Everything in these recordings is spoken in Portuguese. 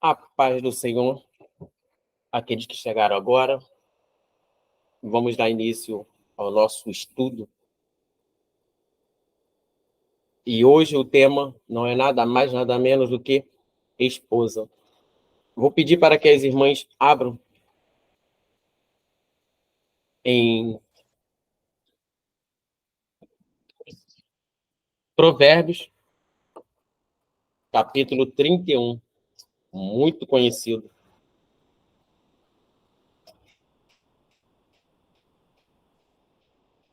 A paz do Senhor, aqueles que chegaram agora, vamos dar início ao nosso estudo. E hoje o tema não é nada mais, nada menos do que esposa. Vou pedir para que as irmãs abram em Provérbios, capítulo 31, muito conhecido.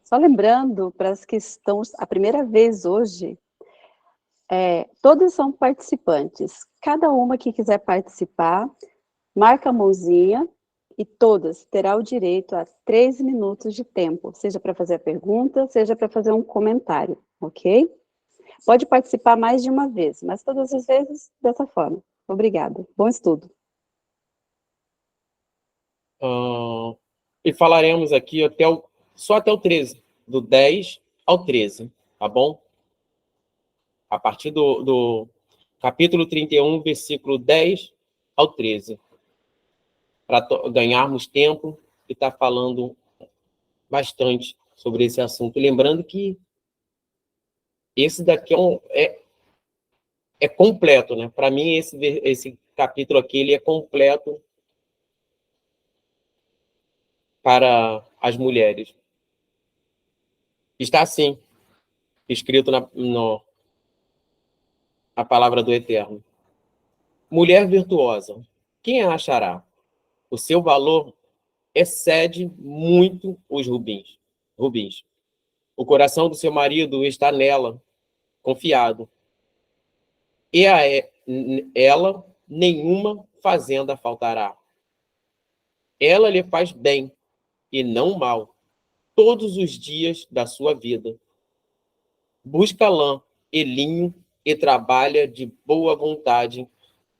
Só lembrando, para as que estão a primeira vez hoje, todas são participantes. Cada uma que quiser participar, marca a mãozinha e todas terá o direito a 3 minutos de tempo, seja para fazer a pergunta, seja para fazer um comentário, ok? Pode participar mais de uma vez, mas todas as vezes dessa forma. Obrigada. Bom estudo. E falaremos aqui só até o 13, do 10 ao 13, tá bom? A partir do capítulo 31, versículo 10 ao 13, para ganharmos tempo e estar falando bastante sobre esse assunto. Lembrando que esse daqui é completo, né? Para mim, esse capítulo aqui ele é completo para as mulheres. Está assim, escrito na palavra do Eterno. Mulher virtuosa, quem a achará? O seu valor excede muito os rubins. O coração do seu marido está nela, confiado. E a ela nenhuma fazenda faltará. Ela lhe faz bem e não mal todos os dias da sua vida. Busca lã e linho e trabalha de boa vontade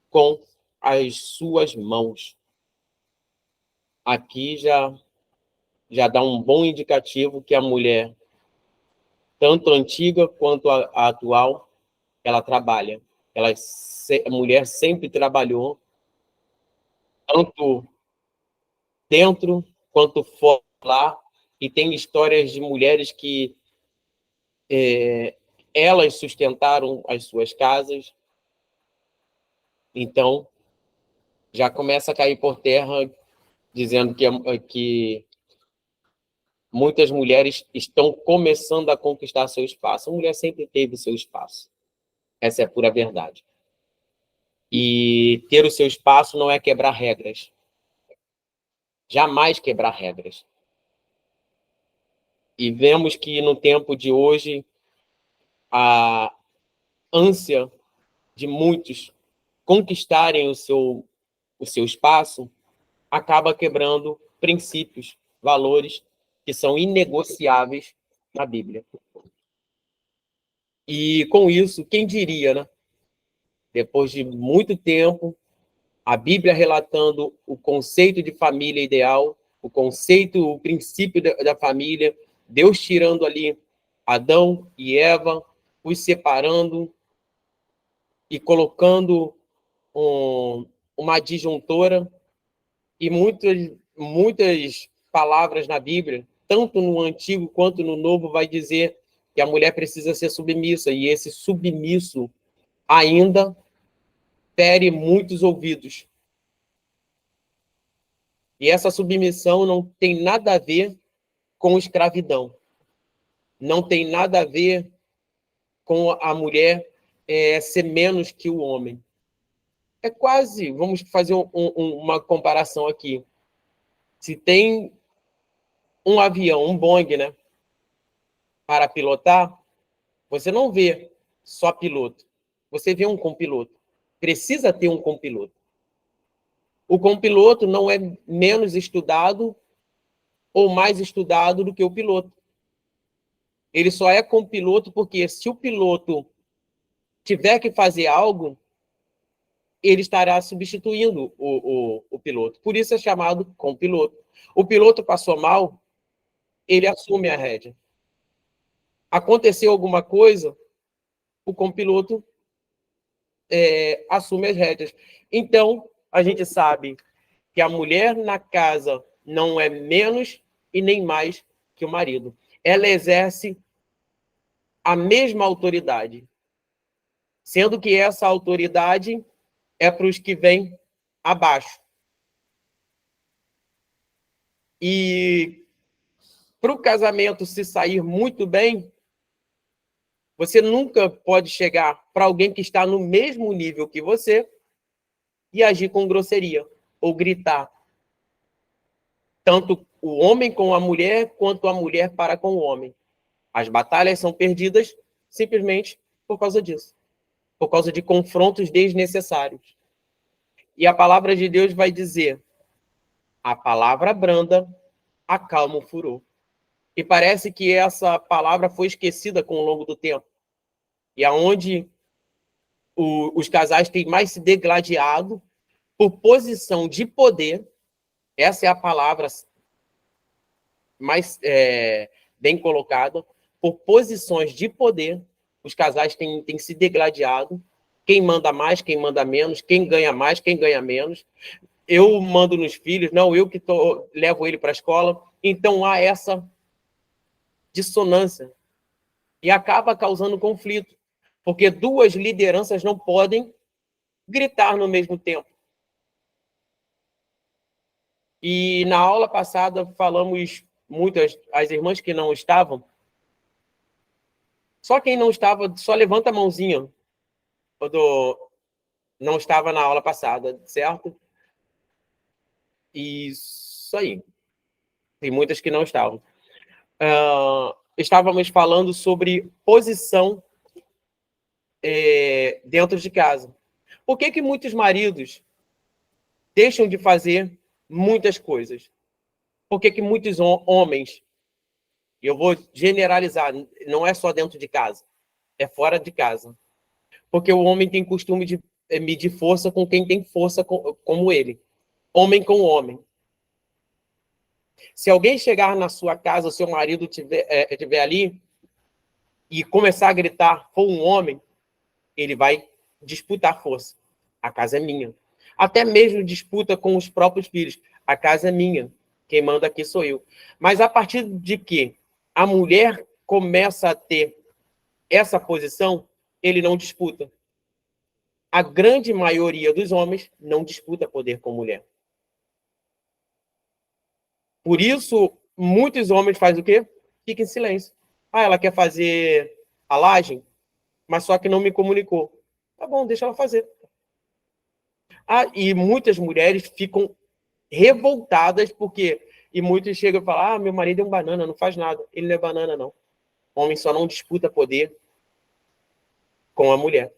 com as suas mãos. Aqui já dá um bom indicativo que a mulher, tanto antiga quanto a atual, ela trabalha. A mulher sempre trabalhou, tanto dentro quanto fora lá, e tem histórias de mulheres que elas sustentaram as suas casas. Então, já começa a cair por terra, dizendo que muitas mulheres estão começando a conquistar seu espaço. A mulher sempre teve seu espaço. Essa é a pura verdade. E ter o seu espaço não é quebrar regras. Jamais quebrar regras. E vemos que no tempo de hoje, a ânsia de muitos conquistarem o seu espaço acaba quebrando princípios, valores que são inegociáveis na Bíblia. E com isso, quem diria, né? Depois de muito tempo, a Bíblia relatando o conceito de família ideal, o princípio da família, Deus tirando ali Adão e Eva, os separando e colocando uma disjuntora, e muitas palavras na Bíblia, tanto no Antigo quanto no Novo, vai dizer que a mulher precisa ser submissa, e esse submisso ainda fere muitos ouvidos. E essa submissão não tem nada a ver com escravidão. Não tem nada a ver com a mulher ser menos que o homem. É quase, vamos fazer uma comparação aqui. Se tem um avião, um Boeing, né, para pilotar, você não vê só piloto. Você vê um copiloto. Precisa ter um copiloto. O copiloto não é menos estudado ou mais estudado do que o piloto. Ele só é copiloto porque se o piloto tiver que fazer algo, ele estará substituindo o piloto. Por isso é chamado copiloto. O piloto passou mal, ele assume a rédea. Aconteceu alguma coisa, o copiloto assume as rédeas. Então, a gente sabe que a mulher na casa não é menos e nem mais que o marido. Ela exerce a mesma autoridade, sendo que essa autoridade é para os que vêm abaixo. E para o casamento se sair muito bem, você nunca pode chegar para alguém que está no mesmo nível que você e agir com grosseria ou gritar. Tanto o homem com a mulher, quanto a mulher para com o homem. As batalhas são perdidas simplesmente por causa disso. Por causa de confrontos desnecessários. E a palavra de Deus vai dizer: a palavra branda acalma o furor. E parece que essa palavra foi esquecida com o longo do tempo. E aonde os casais têm mais se degladiado por posição de poder, essa é a palavra mais bem colocada, por posições de poder, os casais têm se degladiado, quem manda mais, quem manda menos, quem ganha mais, quem ganha menos. Eu mando nos filhos, não, eu que levo ele para a escola. Então há essa dissonância e acaba causando conflito, porque duas lideranças não podem gritar no mesmo tempo. E na aula passada falamos muito, as irmãs que não estavam, só quem não estava, só levanta a mãozinha quando não estava na aula passada, certo? Isso aí. Tem muitas que não estavam. Estávamos falando sobre posição dentro de casa. Por que muitos maridos deixam de fazer muitas coisas? Por que muitos homens, e eu vou generalizar, não é só dentro de casa, é fora de casa. Porque o homem tem costume de medir força com quem tem força como ele. Homem com homem. Se alguém chegar na sua casa, o seu marido estiver ali e começar a gritar, for um homem, ele vai disputar força. A casa é minha. Até mesmo disputa com os próprios filhos. A casa é minha. Quem manda aqui sou eu. Mas a partir de que a mulher começa a ter essa posição, ele não disputa. A grande maioria dos homens não disputa poder com mulher. Por isso, muitos homens fazem o quê? Fica em silêncio. Ah, ela quer fazer a laje, mas só que não me comunicou. Tá bom, deixa ela fazer. Ah, e muitas mulheres ficam revoltadas porque... E muitos chegam e falam, ah, meu marido é um banana, não faz nada. Ele não é banana, não. O homem só não disputa poder com a mulher.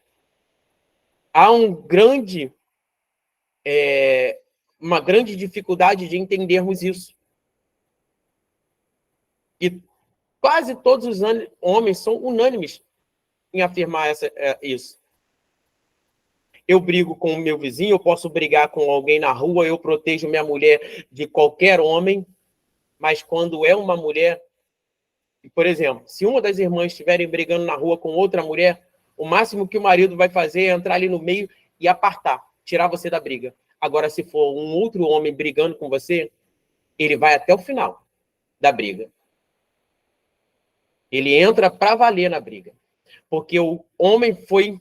Há uma grande dificuldade de entendermos isso. E quase todos os homens são unânimes em afirmar isso. Eu brigo com o meu vizinho, eu posso brigar com alguém na rua, eu protejo minha mulher de qualquer homem, mas quando é uma mulher... Por exemplo, se uma das irmãs estiverem brigando na rua com outra mulher, o máximo que o marido vai fazer é entrar ali no meio e apartar, tirar você da briga. Agora, se for um outro homem brigando com você, ele vai até o final da briga. Ele entra para valer na briga. Porque o homem foi,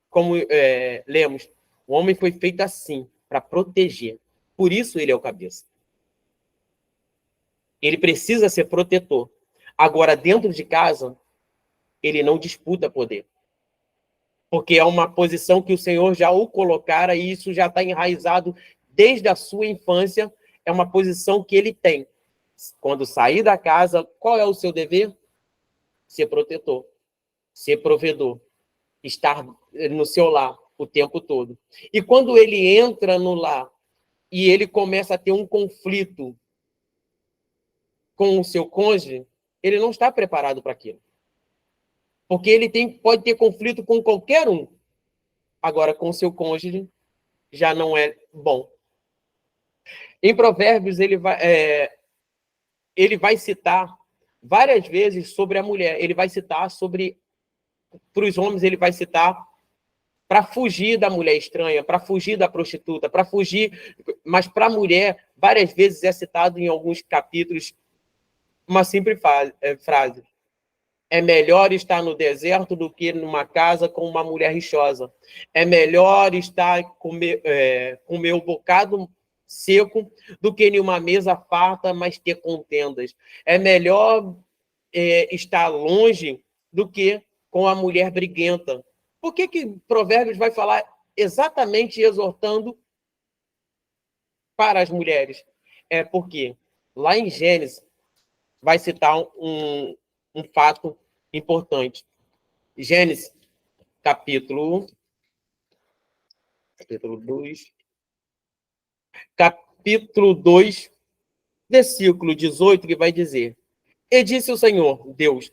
como lemos, o homem foi feito assim, para proteger. Por isso ele é o cabeça. Ele precisa ser protetor. Agora, dentro de casa, ele não disputa poder. Porque é uma posição que o Senhor já o colocara e isso já está enraizado desde a sua infância. É uma posição que ele tem. Quando sair da casa, qual é o seu dever? Ser protetor, ser provedor, estar no seu lar o tempo todo. E quando ele entra no lar e ele começa a ter um conflito com o seu cônjuge, ele não está preparado para aquilo. Porque ele pode ter conflito com qualquer um. Agora, com o seu cônjuge, já não é bom. Em Provérbios, ele vai citar várias vezes sobre a mulher. Ele vai citar para os homens, ele vai citar para fugir da mulher estranha, para fugir da prostituta, para fugir... Mas para a mulher, várias vezes é citado em alguns capítulos uma simples frase. É melhor estar no deserto do que numa casa com uma mulher rixosa. É melhor estar comer um bocado seco do que em uma mesa farta, mas ter contendas. É melhor estar longe do que com a mulher briguenta. Por que Provérbios vai falar exatamente exortando para as mulheres? É porque lá em Gênesis vai citar um fato importante. Gênesis, capítulo 2, versículo 18, que vai dizer: E disse o Senhor, Deus,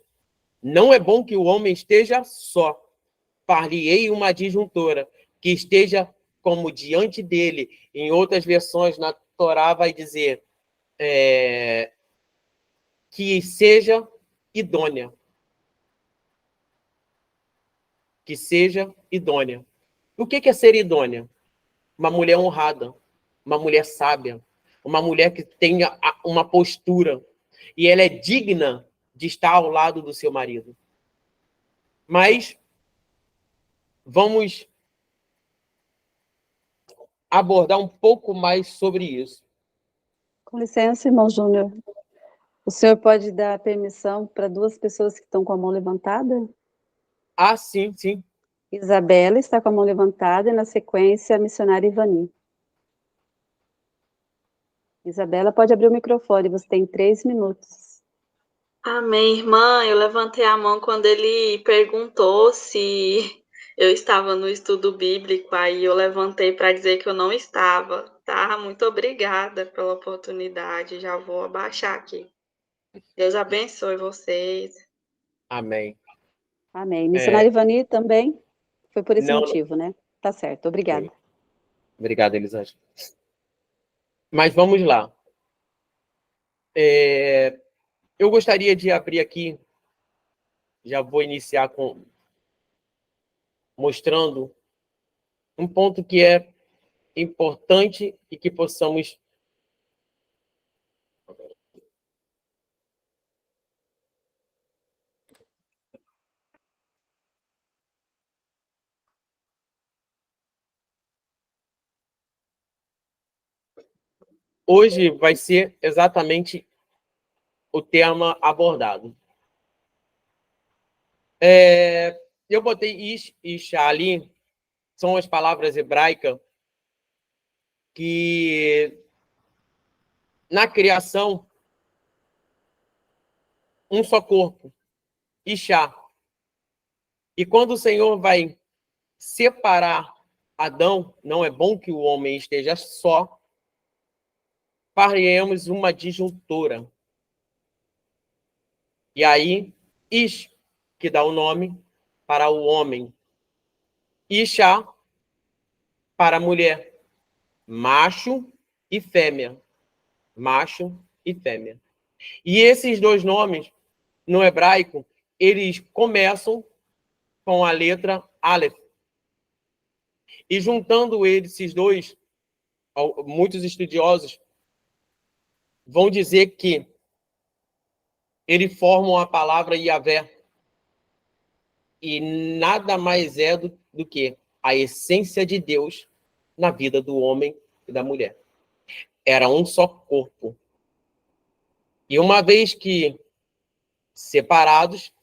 não é bom que o homem esteja só. Far-lhe-ei uma adjuntora, que esteja como diante dele. Em outras versões, na Torá, vai dizer que seja idônea. Que seja idônea. O que é ser idônea? Uma mulher honrada, uma mulher sábia, uma mulher que tenha uma postura e ela é digna de estar ao lado do seu marido. Mas vamos abordar um pouco mais sobre isso. Com licença, irmão Júnior. O senhor pode dar permissão para duas pessoas que estão com a mão levantada? Ah, sim, sim. Isabela está com a mão levantada e, na sequência, a missionária Ivani. Isabela, pode abrir o microfone, você tem 3 minutos. Amém, irmã. Eu levantei a mão quando ele perguntou se eu estava no estudo bíblico, aí eu levantei para dizer que eu não estava, tá? Muito obrigada pela oportunidade, já vou abaixar aqui. Deus abençoe vocês. Amém. Amém. Missionária Ivani também? Foi por esse Não, motivo, né? Tá certo, obrigada. Obrigado, Elisângela. Mas vamos lá. Eu gostaria de abrir aqui, já vou iniciar mostrando um ponto que é importante e que possamos hoje vai ser exatamente o tema abordado. Eu botei Ish e Shá ali, são as palavras hebraicas que, na criação, um só corpo, Ishá. E quando o Senhor vai separar Adão, não é bom que o homem esteja só, faremos uma disjuntora. E aí, Ish, que dá o nome para o homem, Ishá, para a mulher, macho e fêmea. Macho e fêmea. E esses dois nomes, no hebraico, eles começam com a letra Aleph. E juntando esses dois, muitos estudiosos vão dizer que eles formam a palavra Yahvé. E nada mais é do que a essência de Deus na vida do homem e da mulher. Era um só corpo. E uma vez que separados,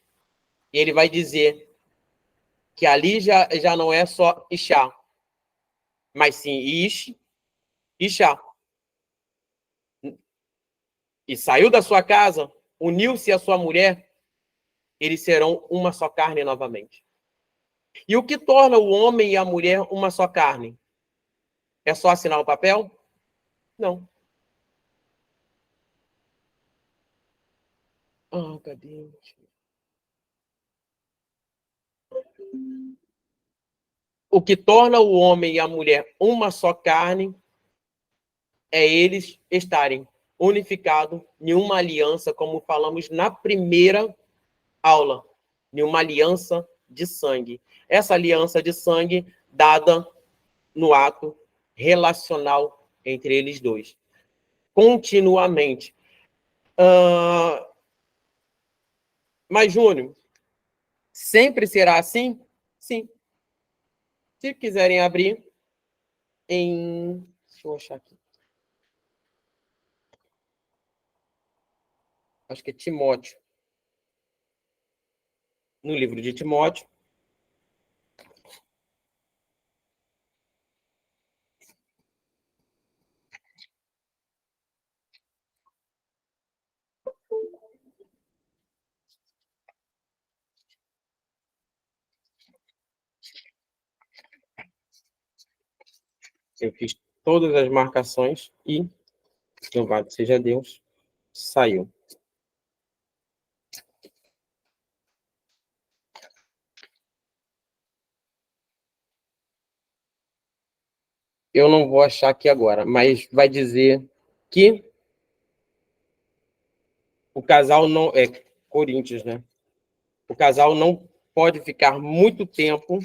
ele vai dizer que ali já não é só Ishá, mas sim Ish, Ishá. E saiu da sua casa, uniu-se à sua mulher, eles serão uma só carne novamente. E o que torna o homem e a mulher uma só carne? É só assinar o papel? Não. Cadê? O que torna o homem e a mulher uma só carne é eles estarem unificados em uma aliança, como falamos na primeira aula, em uma aliança de sangue. Essa aliança de sangue dada no ato relacional entre eles dois, continuamente. Mas, Júnior, sempre será assim? Sim. Se quiserem abrir em... Deixa eu achar aqui. Acho que é Timóteo. No livro de Timóteo. Eu fiz todas as marcações e, louvado seja Deus, saiu. Eu não vou achar aqui agora, mas vai dizer que o casal não... É Coríntios, né? O casal não pode ficar muito tempo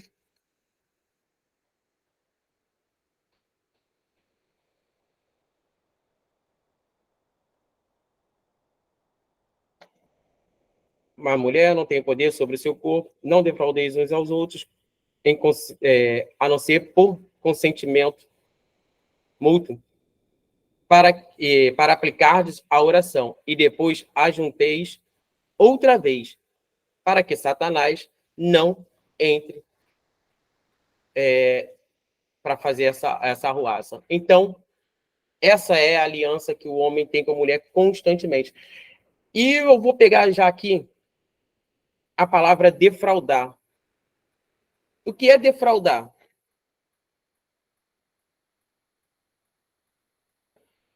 uma mulher não tem poder sobre o seu corpo, não defraudeis uns aos outros, a não ser por consentimento mútuo, para aplicardes a oração, e depois ajunteis outra vez, para que Satanás não entre para fazer essa arruaça. Então, essa é a aliança que o homem tem com a mulher constantemente. E eu vou pegar já aqui a palavra defraudar. O que é defraudar?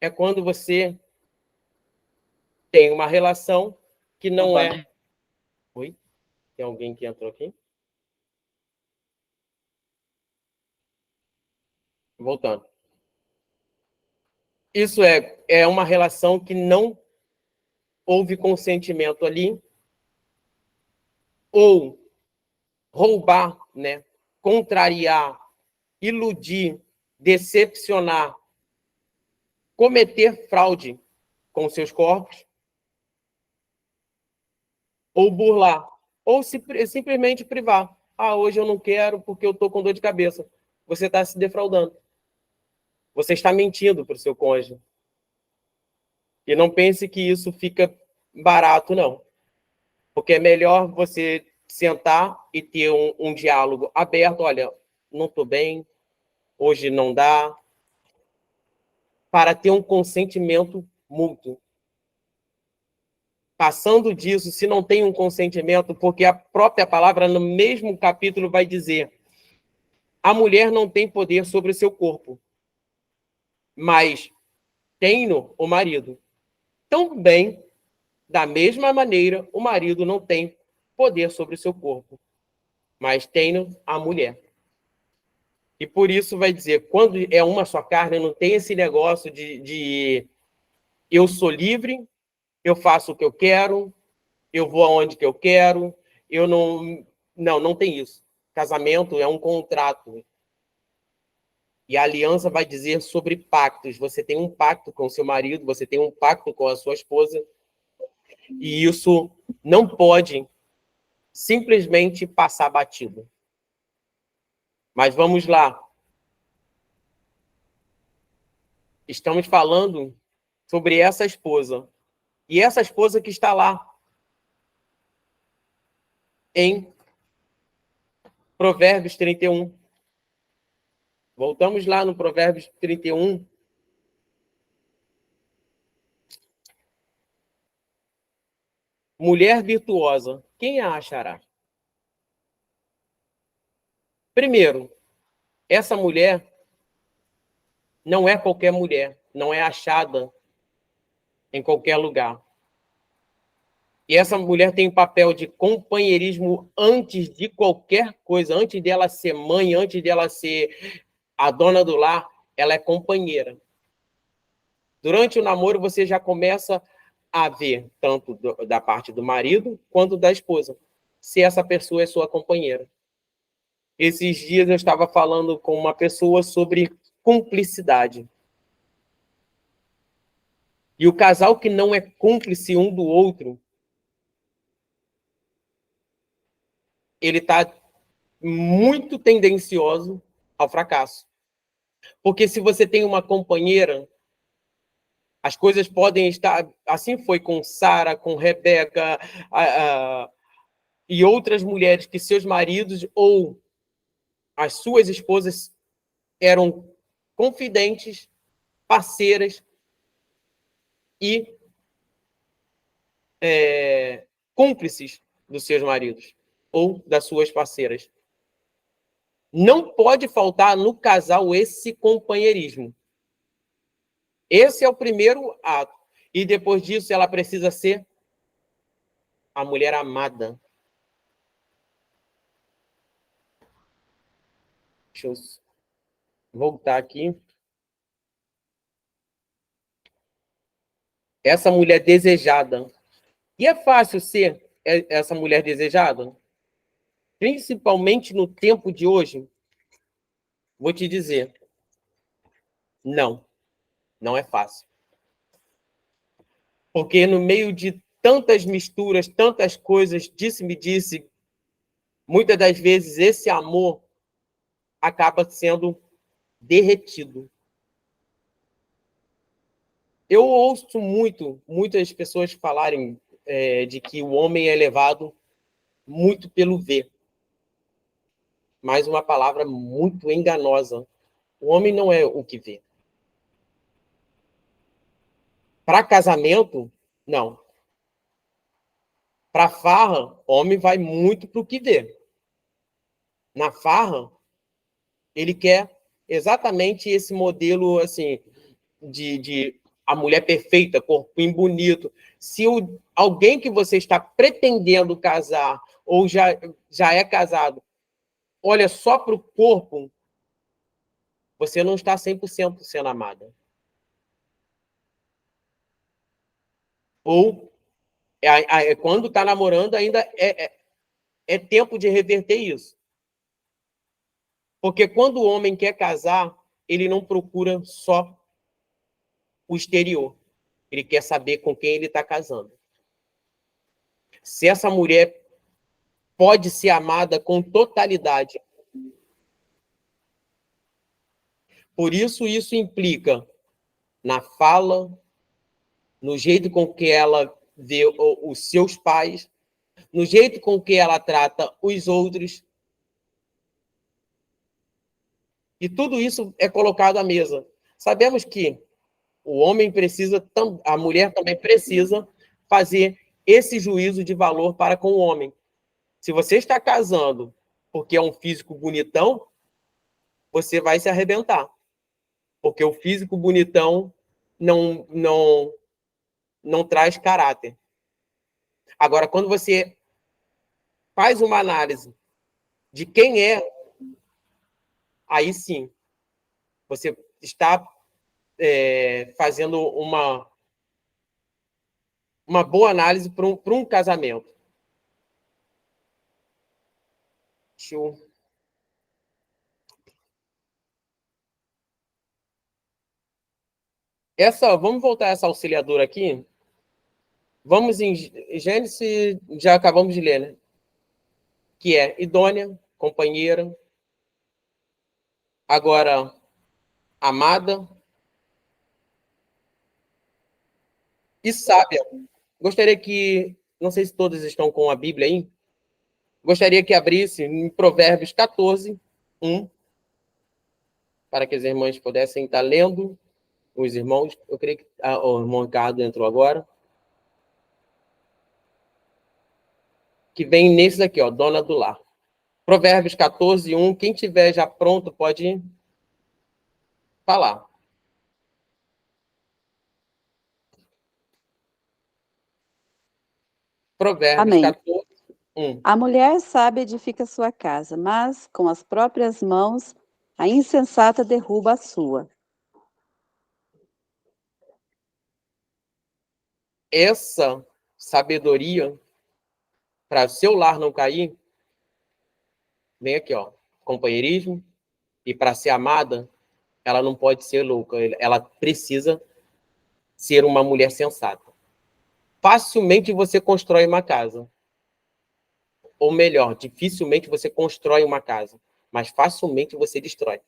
É quando você tem uma relação que não é... Oi? Tem alguém que entrou aqui? Voltando. Isso é uma relação que não houve consentimento ali, ou roubar, né? Contrariar, iludir, decepcionar, cometer fraude com seus corpos, ou burlar, ou simplesmente privar. Ah, hoje eu não quero porque eu estou com dor de cabeça. Você está se defraudando. Você está mentindo para o seu cônjuge. E não pense que isso fica barato, não. Porque é melhor você sentar e ter um diálogo aberto. Olha, não estou bem, hoje não dá, para ter um consentimento mútuo. Passando disso, se não tem um consentimento, porque a própria palavra no mesmo capítulo vai dizer: a mulher não tem poder sobre o seu corpo, mas tem-no o marido. Também, da mesma maneira, o marido não tem poder sobre o seu corpo, mas tem-no a mulher. E por isso vai dizer, quando é uma só carne, não tem esse negócio de eu sou livre, eu faço o que eu quero, eu vou aonde que eu quero, eu não... Não tem isso. Casamento é um contrato. E a aliança vai dizer sobre pactos. Você tem um pacto com o seu marido, você tem um pacto com a sua esposa, e isso não pode simplesmente passar batido. Mas vamos lá. Estamos falando sobre essa esposa. E essa esposa que está lá em Provérbios 31. Voltamos lá no Provérbios 31. Mulher virtuosa, quem a achará? Primeiro, essa mulher não é qualquer mulher, não é achada em qualquer lugar. E essa mulher tem o papel de companheirismo antes de qualquer coisa, antes dela ser mãe, antes dela ser a dona do lar, ela é companheira. Durante o namoro, você já começa a ver, tanto da parte do marido quanto da esposa, se essa pessoa é sua companheira. Esses dias eu estava falando com uma pessoa sobre cumplicidade. E o casal que não é cúmplice um do outro, ele está muito tendencioso ao fracasso. Porque se você tem uma companheira, as coisas podem estar... Assim foi com Sara, com Rebeca, e outras mulheres que seus maridos ou as suas esposas eram confidentes, parceiras e cúmplices dos seus maridos ou das suas parceiras. Não pode faltar no casal esse companheirismo. Esse é o primeiro ato. E depois disso, ela precisa ser a mulher amada. Deixa eu voltar aqui. Essa mulher desejada. E é fácil ser essa mulher desejada? Principalmente no tempo de hoje? Vou te dizer. Não. Não é fácil. Porque no meio de tantas misturas, tantas coisas, disse-me-disse, muitas das vezes esse amor acaba sendo derretido. Eu ouço muitas pessoas falarem de que o homem é levado muito pelo ver. Mais uma palavra muito enganosa. O homem não é o que vê. Para casamento, não. Para farra, homem vai muito para o que vê. Na farra, ele quer exatamente esse modelo assim de a mulher perfeita, corpinho bonito. Se alguém que você está pretendendo casar ou já é casado, olha só para o corpo, você não está 100% sendo amada. Ou quando está namorando, ainda é tempo de reverter isso. Porque quando o homem quer casar, ele não procura só o exterior. Ele quer saber com quem ele está casando. Se essa mulher pode ser amada com totalidade. Por isso implica na fala, no jeito com que ela vê os seus pais, no jeito com que ela trata os outros. E tudo isso é colocado à mesa. Sabemos que o homem precisa, a mulher também precisa fazer esse juízo de valor para com o homem. Se você está casando porque é um físico bonitão, você vai se arrebentar. Porque o físico bonitão não traz caráter. Agora, quando você faz uma análise de quem é, aí sim, você está fazendo uma boa análise para um casamento. Deixa eu... Vamos voltar a essa auxiliadora aqui. Vamos em Gênesis, já acabamos de ler, né? Que é idônea, companheira, agora amada e sábia. Gostaria que, não sei se todos estão com a Bíblia aí, gostaria que abrisse em Provérbios 14, 1, para que as irmãs pudessem estar lendo. Os irmãos, eu creio que o irmão Ricardo entrou agora. Que vem nesse aqui, ó, dona do lar. Provérbios 14, 1. Quem tiver já pronto pode falar. Provérbios Amém. 14, 1. A mulher sábia edifica sua casa, mas com as próprias mãos a insensata derruba a sua. Essa sabedoria, para o seu lar não cair, vem aqui, ó. companheirismo, e para ser amada, ela não pode ser louca, ela precisa ser uma mulher sensata. Facilmente você constrói uma casa. Ou melhor, dificilmente você constrói uma casa, mas facilmente você destrói.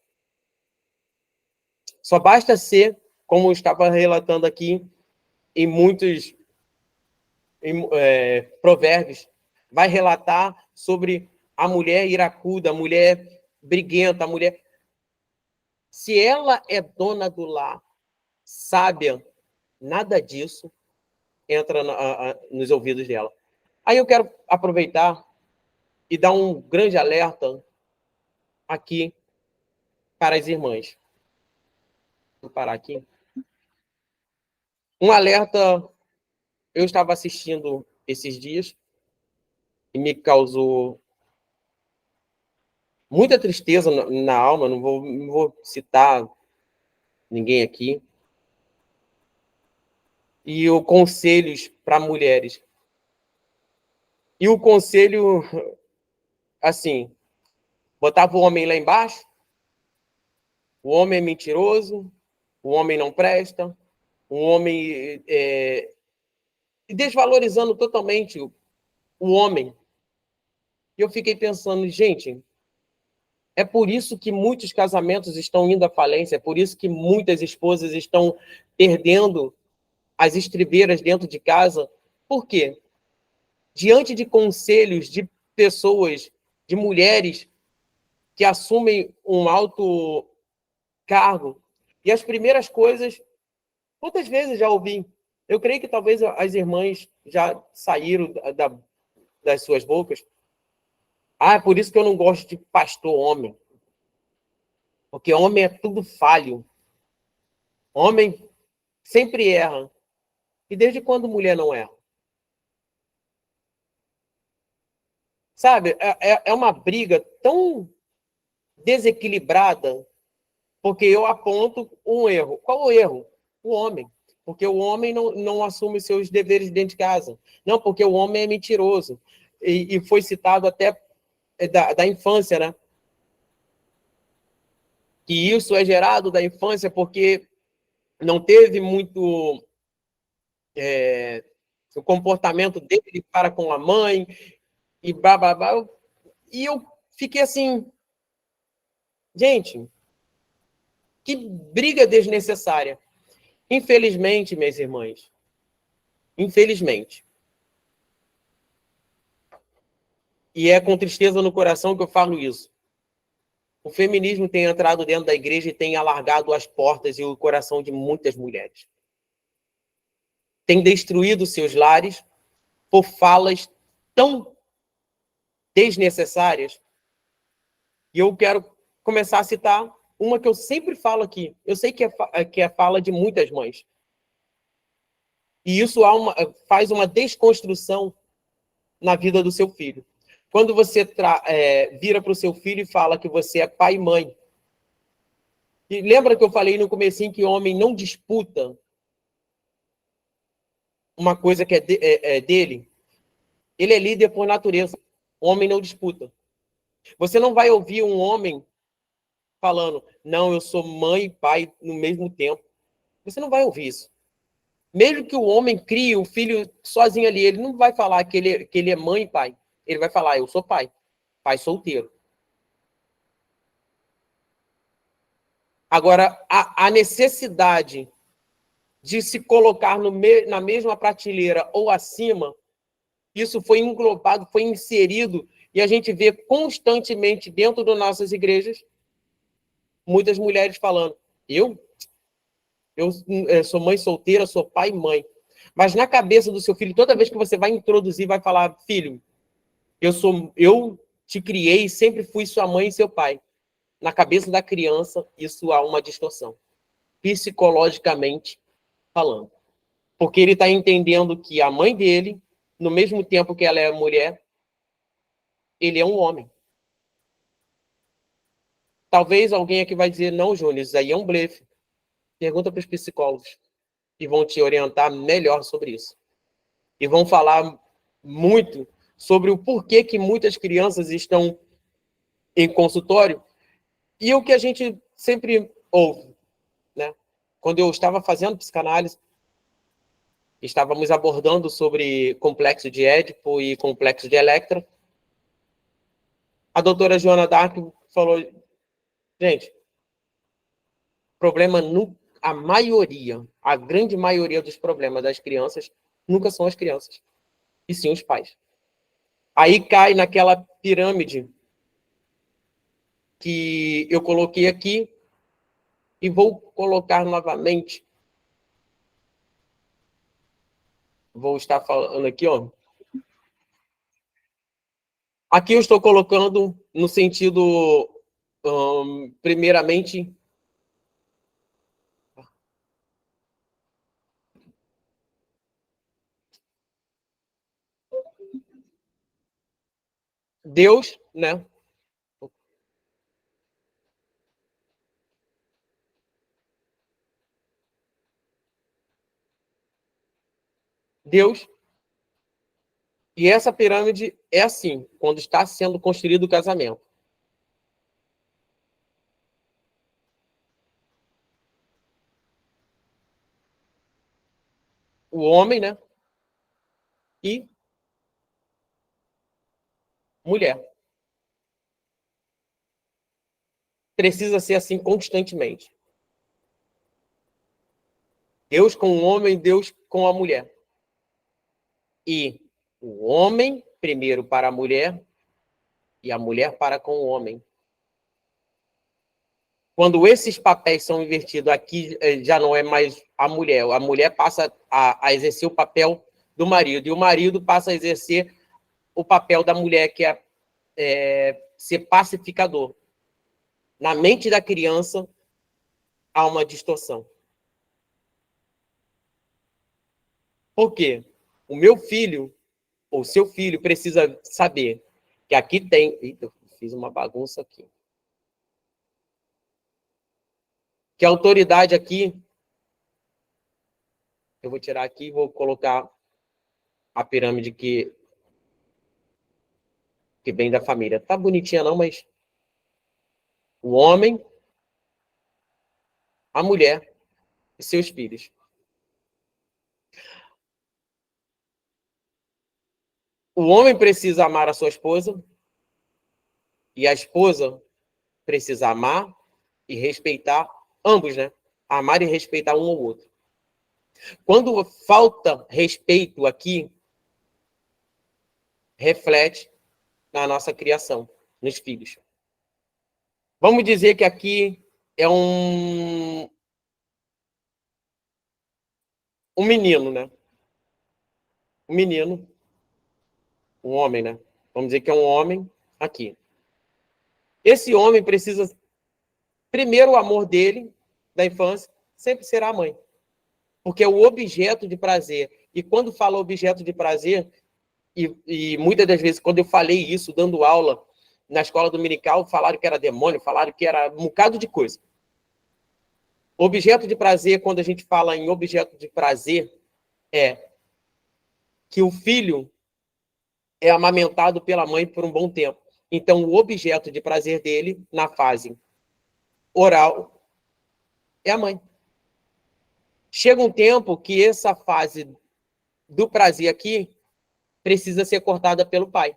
Só basta ser, como eu estava relatando aqui, em muitos provérbios, vai relatar sobre a mulher iracuda, a mulher briguenta, a mulher... Se ela é dona do lar, sábia, nada disso entra nos ouvidos dela. Aí eu quero aproveitar e dar um grande alerta aqui para as irmãs. Vou parar aqui. Um alerta, eu estava assistindo esses dias e me causou muita tristeza na alma, não vou citar ninguém aqui. E o conselhos para mulheres. E o conselho, assim, botava o homem lá embaixo, o homem é mentiroso, o homem não presta, o homem desvalorizando totalmente o homem. E eu fiquei pensando, gente, é por isso que muitos casamentos estão indo à falência, é por isso que muitas esposas estão perdendo as estribeiras dentro de casa. Por quê? Diante de conselhos de pessoas, de mulheres que assumem um alto cargo, e as primeiras coisas, quantas vezes já ouvi? Eu creio que talvez as irmãs já saíram das suas bocas. Ah, é por isso que eu não gosto de pastor homem. Porque homem é tudo falho. Homem sempre erra. E desde quando mulher não erra? Sabe, é uma briga tão desequilibrada, porque eu aponto um erro. Qual o erro? O homem. Porque o homem não assume seus deveres dentro de casa. Não, porque o homem é mentiroso. E foi citado até da infância, né? Que isso é gerado da infância porque não teve muito o comportamento dele para com a mãe, e blá, blá, blá. E eu fiquei assim, gente, que briga desnecessária. Infelizmente, minhas irmãs, infelizmente, e é com tristeza no coração que eu falo isso, o feminismo tem entrado dentro da igreja e tem alargado as portas e o coração de muitas mulheres. Tem destruído seus lares por falas tão desnecessárias. E eu quero começar a citar uma que eu sempre falo aqui. Eu sei que é fala de muitas mães. E isso faz uma desconstrução na vida do seu filho. Quando você vira para o seu filho e fala que você é pai e mãe. E lembra que eu falei no comecinho que o homem não disputa uma coisa que é dele? Ele é líder por natureza. O homem não disputa. Você não vai ouvir um homem falando, não, eu sou mãe e pai no mesmo tempo. Você não vai ouvir isso. Mesmo que o homem crie o filho sozinho ali, ele não vai falar que ele é mãe e pai. Ele vai falar, eu sou pai. Pai solteiro. Agora, a necessidade de se colocar na mesma prateleira ou acima, isso foi englobado, foi inserido, e a gente vê constantemente dentro das nossas igrejas muitas mulheres falando, eu sou mãe solteira, sou pai e mãe. Mas na cabeça do seu filho, toda vez que você vai introduzir, vai falar, filho, eu te criei, sempre fui sua mãe e seu pai. Na cabeça da criança, isso há uma distorção, psicologicamente falando. Porque ele está entendendo que a mãe dele, no mesmo tempo que ela é mulher, ele é um homem. Talvez alguém aqui vai dizer, não, Júnior, isso aí é um blefe. Pergunta para os psicólogos, que vão te orientar melhor sobre isso. E vão falar muito sobre o porquê que muitas crianças estão em consultório, e o que a gente sempre ouve, né? Quando eu estava fazendo psicanálise, estávamos abordando sobre complexo de Édipo e complexo de Electra, a doutora Joana Dark falou, gente, problema, a maioria, a grande maioria dos problemas das crianças nunca são as crianças, e sim os pais. Aí cai naquela pirâmide que eu coloquei aqui e vou colocar novamente. Vou estar falando aqui, ó. Aqui eu estou colocando no sentido, primeiramente, Deus, né? Deus. E essa pirâmide é assim, quando está sendo construído o casamento. O homem, né? E mulher. Precisa ser assim constantemente. Deus com o homem, Deus com a mulher. E o homem primeiro para a mulher e a mulher para com o homem. Quando esses papéis são invertidos, aqui já não é mais a mulher passa a exercer o papel do marido, e o marido passa a exercer o papel da mulher, que é ser pacificador. Na mente da criança, há uma distorção. Por quê? O meu filho, ou seu filho, precisa saber que aqui tem... Eita, fiz uma bagunça aqui. Que a autoridade aqui... Eu vou tirar aqui e vou colocar a pirâmide que vem da família. Tá bonitinha não, mas o homem, a mulher e seus filhos. O homem precisa amar a sua esposa e a esposa precisa amar e respeitar ambos, né? Amar e respeitar um ao outro. Quando falta respeito aqui, reflete na nossa criação, nos filhos. Vamos dizer que aqui é um menino, né? Um menino, um homem, né? Vamos dizer que é um homem aqui. Esse homem precisa, primeiro, o amor dele, da infância, sempre será a mãe. Porque é o objeto de prazer. E quando fala objeto de prazer, e muitas das vezes, quando eu falei isso, dando aula na escola dominical, falaram que era demônio, falaram que era um bocado de coisa. Objeto de prazer, quando a gente fala em objeto de prazer, é que o filho é amamentado pela mãe por um bom tempo. Então, o objeto de prazer dele, na fase oral, é a mãe. Chega um tempo que essa fase do prazer aqui precisa ser cortada pelo pai.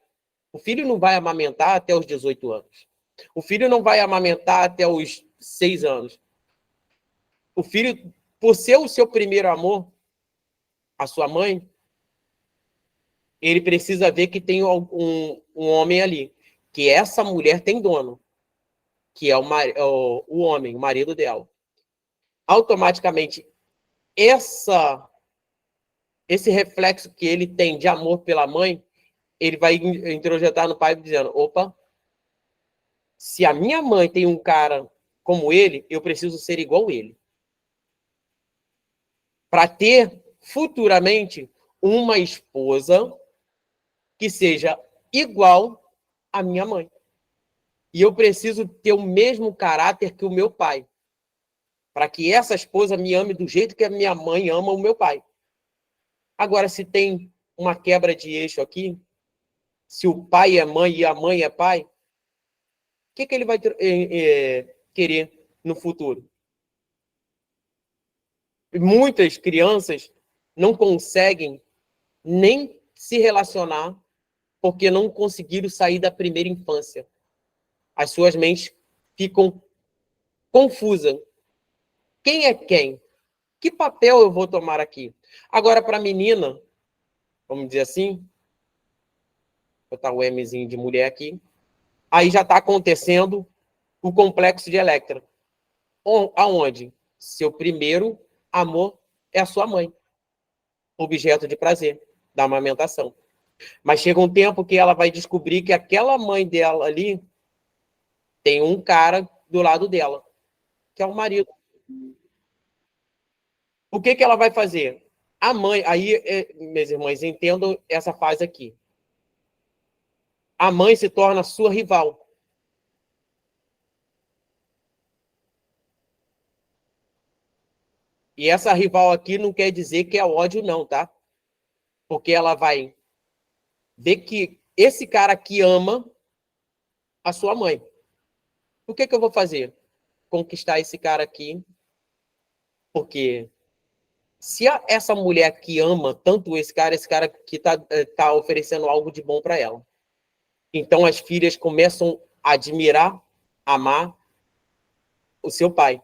O filho não vai amamentar até os 18 anos. O filho não vai amamentar até os 6 anos. O filho, por ser o seu primeiro amor, a sua mãe, ele precisa ver que tem um homem ali, que essa mulher tem dono, que é o homem, o marido dela. Automaticamente, esse reflexo que ele tem de amor pela mãe, ele vai introjetar no pai dizendo, opa, se a minha mãe tem um cara como ele, eu preciso ser igual a ele. Para ter, futuramente, uma esposa que seja igual à minha mãe. E eu preciso ter o mesmo caráter que o meu pai. Para que essa esposa me ame do jeito que a minha mãe ama o meu pai. Agora, se tem uma quebra de eixo aqui, se o pai é mãe e a mãe é pai, que ele vai querer no futuro? Muitas crianças não conseguem nem se relacionar porque não conseguiram sair da primeira infância. As suas mentes ficam confusas. Quem é quem? Que papel eu vou tomar aqui? Agora, para a menina, vamos dizer assim, vou botar o Mzinho de mulher aqui, aí já está acontecendo o complexo de Electra. Aonde? Seu primeiro amor é a sua mãe, objeto de prazer, da amamentação. Mas chega um tempo que ela vai descobrir que aquela mãe dela ali tem um cara do lado dela, que é o marido. O que ela vai fazer? A mãe, aí, meus irmãos, entendam essa fase aqui. A mãe se torna sua rival. E essa rival aqui não quer dizer que é ódio, não, tá? Porque ela vai ver que esse cara aqui ama a sua mãe. O que eu vou fazer? Conquistar esse cara aqui. Porque se essa mulher que ama tanto esse cara que tá oferecendo algo de bom para ela. Então as filhas começam a admirar, amar o seu pai.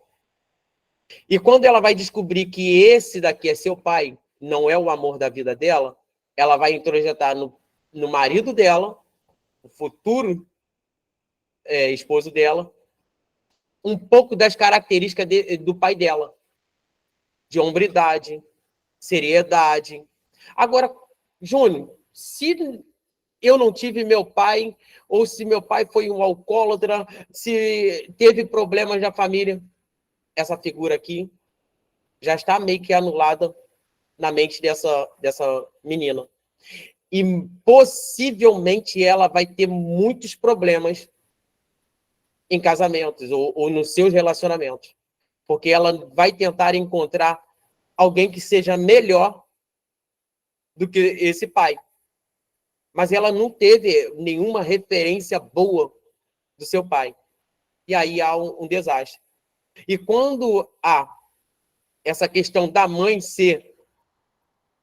E quando ela vai descobrir que esse daqui é seu pai, não é o amor da vida dela, ela vai introjetar no marido dela, o futuro esposo dela, um pouco das características do pai dela. De hombridade, seriedade. Agora, Júnior, se eu não tive meu pai, ou se meu pai foi um alcoólatra, se teve problemas na família, essa figura aqui já está meio que anulada na mente dessa menina. E possivelmente ela vai ter muitos problemas em casamentos ou nos seus relacionamentos. Porque ela vai tentar encontrar alguém que seja melhor do que esse pai. Mas ela não teve nenhuma referência boa do seu pai. E aí há um desastre. E quando há essa questão da mãe ser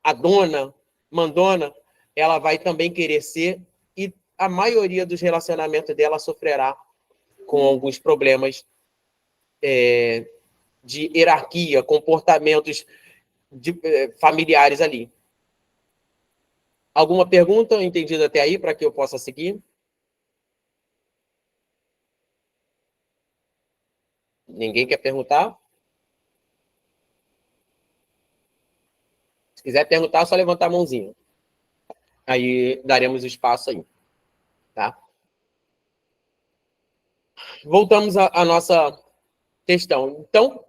a dona, mandona, ela vai também querer ser, e a maioria dos relacionamentos dela sofrerá com alguns problemas de hierarquia, comportamentos familiares ali. Alguma pergunta entendida até aí para que eu possa seguir? Ninguém quer perguntar? Se quiser perguntar, é só levantar a mãozinha. Aí daremos espaço aí. Tá? Voltamos à nossa questão. Então,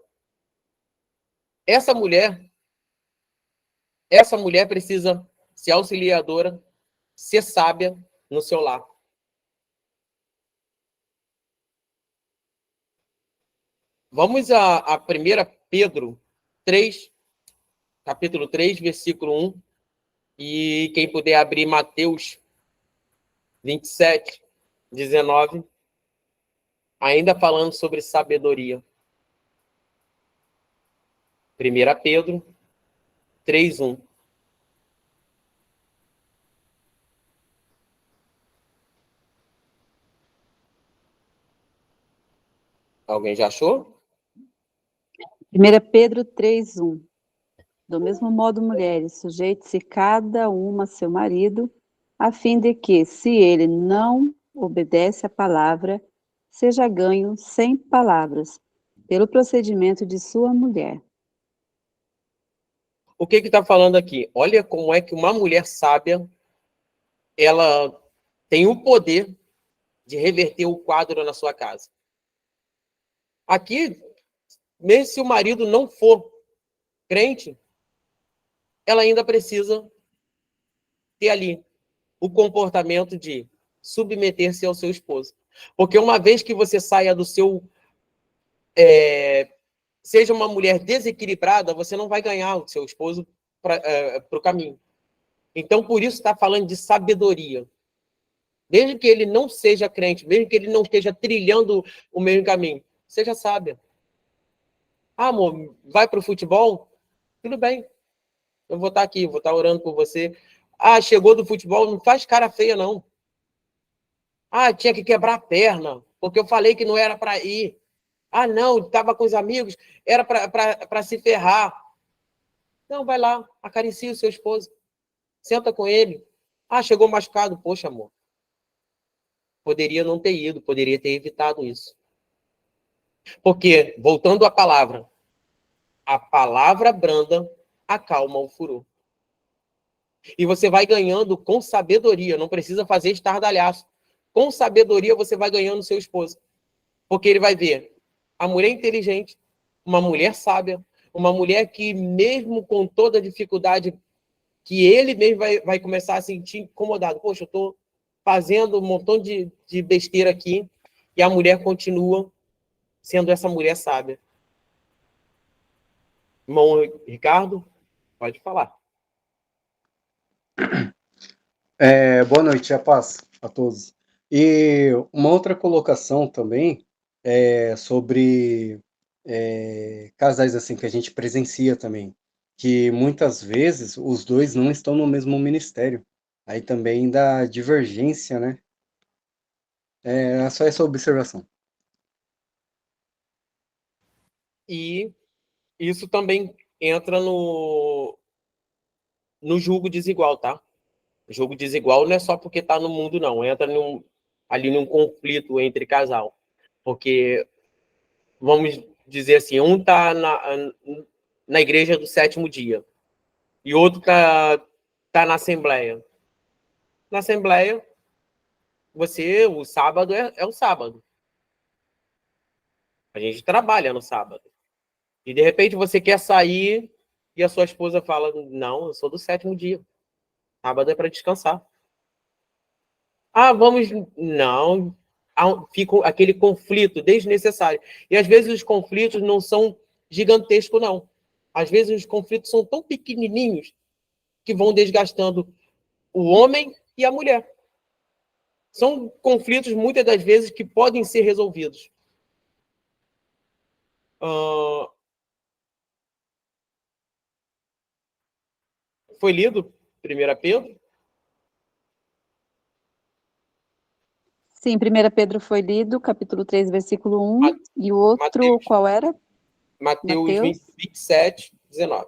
essa mulher precisa ser auxiliadora, ser sábia no seu lar. Vamos a 1 Pedro 3, capítulo 3, versículo 1. E quem puder abrir Mateus 27, 19, ainda falando sobre sabedoria. 1 Pedro 3, 1. Alguém já achou? 1 Pedro 3:1. Do mesmo modo, mulheres, sujeite-se cada uma a seu marido, a fim de que, se ele não obedece à palavra, seja ganho sem palavras, pelo procedimento de sua mulher. O que está falando aqui? Olha como é que uma mulher sábia, ela tem o poder de reverter o quadro na sua casa. Aqui, mesmo se o marido não for crente, ela ainda precisa ter ali o comportamento de submeter-se ao seu esposo. Porque uma vez que você saia do seu... seja uma mulher desequilibrada, você não vai ganhar o seu esposo para o caminho. Então, por isso está falando de sabedoria. Mesmo que ele não seja crente, mesmo que ele não esteja trilhando o mesmo caminho, seja sábia. Ah, amor, vai para o futebol? Tudo bem. Eu vou estar aqui, vou estar orando por você. Ah, chegou do futebol, não faz cara feia, não. Ah, tinha que quebrar a perna, porque eu falei que não era para ir. Ah, não, estava com os amigos, era para se ferrar. Não, vai lá, acaricia o seu esposo. Senta com ele. Ah, chegou machucado. Poxa, amor. Poderia não ter ido, poderia ter evitado isso. Porque, voltando à palavra, a palavra branda acalma o furor. E você vai ganhando com sabedoria, não precisa fazer estardalhaço. Com sabedoria você vai ganhando seu esposo. Porque ele vai ver a mulher inteligente, uma mulher sábia, uma mulher que, mesmo com toda a dificuldade, que ele mesmo vai começar a sentir incomodado. Poxa, eu estou fazendo um montão de besteira aqui, e a mulher continua sendo essa mulher sábia. Irmão Ricardo, pode falar. Boa noite, a paz a todos. E uma outra colocação também é sobre casais assim que a gente presencia também, que muitas vezes os dois não estão no mesmo ministério. Aí também dá divergência, né? É só essa observação. E isso também entra no julgo desigual, tá? Jogo desigual não é só porque está no mundo, não. Entra ali num conflito entre casal. Porque, vamos dizer assim, um está na igreja do sétimo dia e outro tá na assembleia. Na assembleia, o sábado é o sábado. A gente trabalha no sábado. E, de repente, você quer sair e a sua esposa fala, não, eu sou do sétimo dia. Sábado é para descansar. Ah, vamos. Não. Fica aquele conflito desnecessário. E às vezes os conflitos não são gigantescos, não. Às vezes os conflitos são tão pequenininhos que vão desgastando o homem e a mulher. São conflitos, muitas das vezes, que podem ser resolvidos. Foi lido 1 Pedro? Sim, 1 Pedro foi lido, capítulo 3, versículo 1, e o outro, Mateus, qual era? Mateus 27, 19.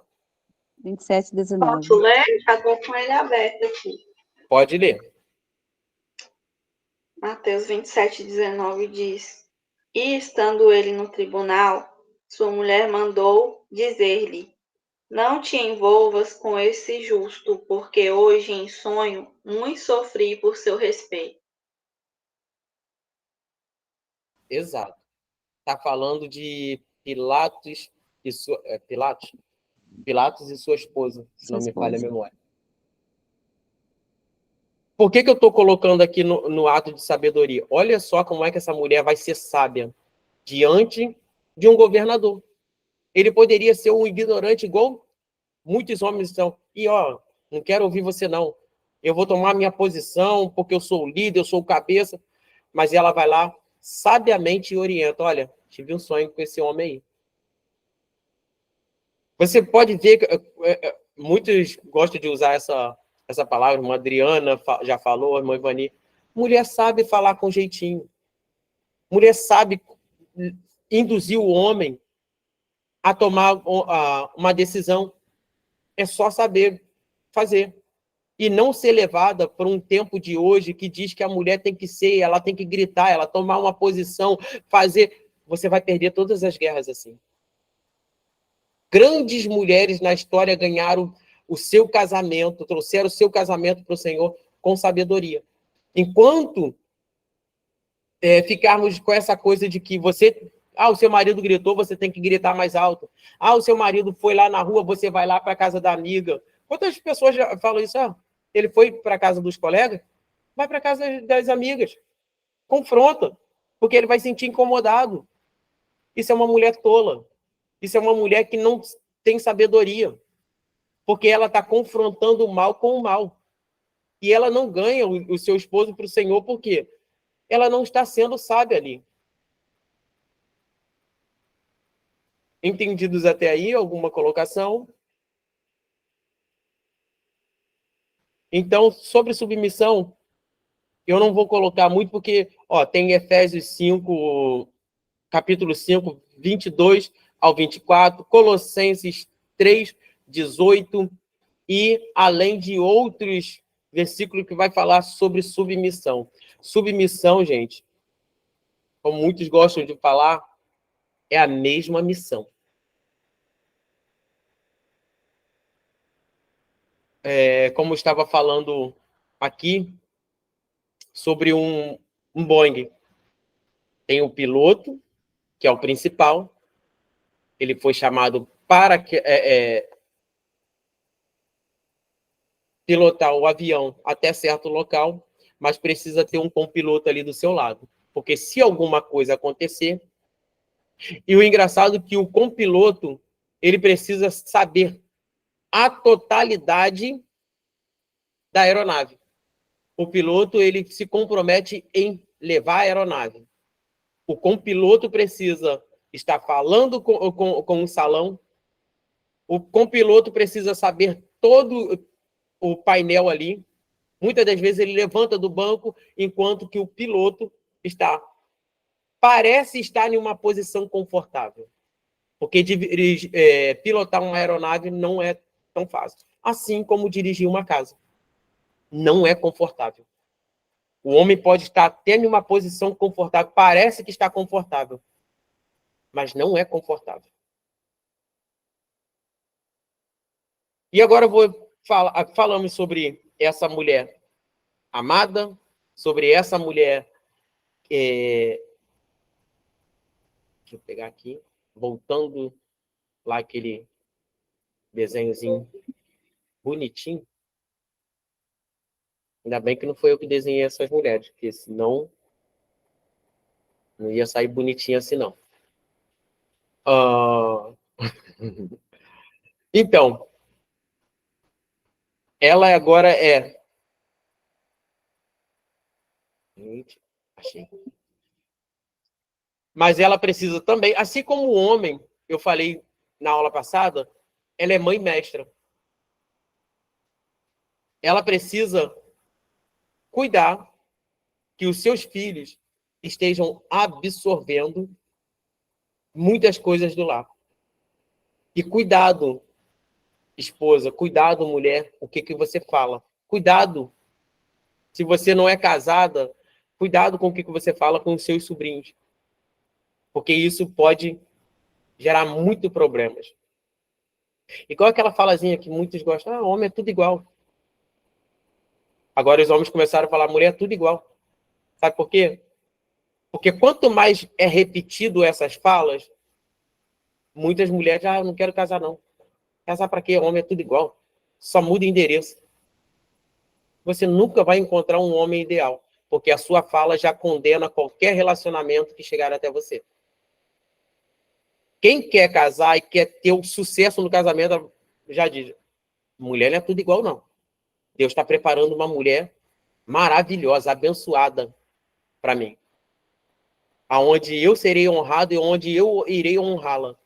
27, 19. Posso ler? Já estou com ele aberto aqui. Pode ler. Mateus 27, 19 diz: E estando ele no tribunal, sua mulher mandou dizer-lhe: Não te envolvas com esse justo, porque hoje em sonho muito sofri por seu respeito. Exato. Está falando de Pilatos Pilatos e sua esposa, se não me falha a memória. Por que eu estou colocando aqui no ato de sabedoria? Olha só como é que essa mulher vai ser sábia diante de um governador. Ele poderia ser um ignorante igual muitos homens são. E, não quero ouvir você, não. Eu vou tomar minha posição porque eu sou o líder, eu sou o cabeça. Mas ela vai lá, sabiamente orienta. Olha, tive um sonho com esse homem aí. Você pode ver que muitos gostam de usar essa palavra, uma Adriana já falou, a irmã Ivani. Mulher sabe falar com jeitinho. Mulher sabe induzir o homem a tomar uma decisão. É só saber fazer. E não ser levada por um tempo de hoje que diz que a mulher tem que ser, ela tem que gritar, ela tomar uma posição, fazer. Você vai perder todas as guerras assim. Grandes mulheres na história ganharam o seu casamento, trouxeram o seu casamento para o Senhor com sabedoria. Enquanto ficarmos com essa coisa de que o seu marido gritou, você tem que gritar mais alto. O seu marido foi lá na rua, você vai lá para a casa da amiga. Quantas pessoas já falam isso? Ele foi para a casa dos colegas? Vai para a casa das amigas. Confronta, porque ele vai se sentir incomodado. Isso é uma mulher tola. Isso é uma mulher que não tem sabedoria, porque ela está confrontando o mal com o mal. e ela não ganha o seu esposo para o Senhor, por quê? Ela não está sendo sábia ali. Entendidos até aí? Alguma colocação? Então, sobre submissão, eu não vou colocar muito, porque tem Efésios 5, capítulo 5, 22 ao 24, Colossenses 3, 18, e além de outros versículos que vai falar sobre submissão. Submissão, gente, como muitos gostam de falar, é a mesma missão. Como eu estava falando aqui, sobre um Boeing. Tem o piloto, que é o principal. Ele foi chamado para pilotar o avião até certo local, mas precisa ter um copiloto ali do seu lado. Porque se alguma coisa acontecer... E o engraçado é que o copiloto, ele precisa saber a totalidade da aeronave. O piloto, ele se compromete em levar a aeronave. O copiloto precisa estar falando com o salão. O copiloto precisa saber todo o painel ali. Muitas das vezes ele levanta do banco, enquanto que o piloto parece estar em uma posição confortável. Porque pilotar uma aeronave não é tão fácil. Assim como dirigir uma casa. Não é confortável. O homem pode estar até em uma posição confortável, parece que está confortável, mas não é confortável. E agora falamos sobre essa mulher amada, sobre essa mulher... deixa eu pegar aqui, voltando lá aquele desenhozinho bonitinho. Ainda bem que não foi eu que desenhei essas mulheres, porque senão não ia sair bonitinha assim, não. Então, ela agora é... Gente, achei. Mas ela precisa também, assim como o homem, eu falei na aula passada, ela é mãe mestra. Ela precisa cuidar que os seus filhos estejam absorvendo muitas coisas do lar. E cuidado, esposa, cuidado, mulher, o que você fala. Cuidado, se você não é casada, cuidado com o que você fala com os seus sobrinhos. Porque isso pode gerar muitos problemas. Igual aquela falazinha que muitos gostam, homem é tudo igual. Agora os homens começaram a falar, mulher é tudo igual. Sabe por quê? Porque quanto mais é repetido essas falas, muitas mulheres já não quero casar, não. Casar para quê? Homem é tudo igual. Só muda endereço. Você nunca vai encontrar um homem ideal, porque a sua fala já condena qualquer relacionamento que chegar até você. Quem quer casar e quer ter o sucesso no casamento, já diz, mulher não é tudo igual, não. Deus está preparando uma mulher maravilhosa, abençoada para mim. Aonde eu serei honrado e onde eu irei honrá-la.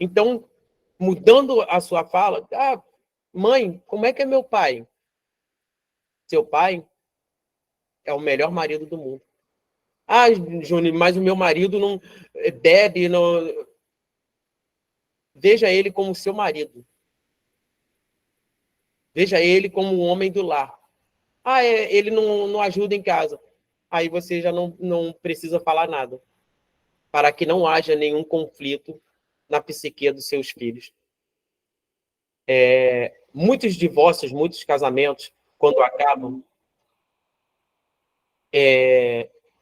Então, mudando a sua fala, mãe, como é que é meu pai? Seu pai é o melhor marido do mundo. Júnior, mas o meu marido não bebe, não... Veja ele como seu marido. Veja ele como um homem do lar. Ele não ajuda em casa. Aí você já não precisa falar nada. Para que não haja nenhum conflito na psique dos seus filhos. Muitos divórcios, muitos casamentos, quando acabam,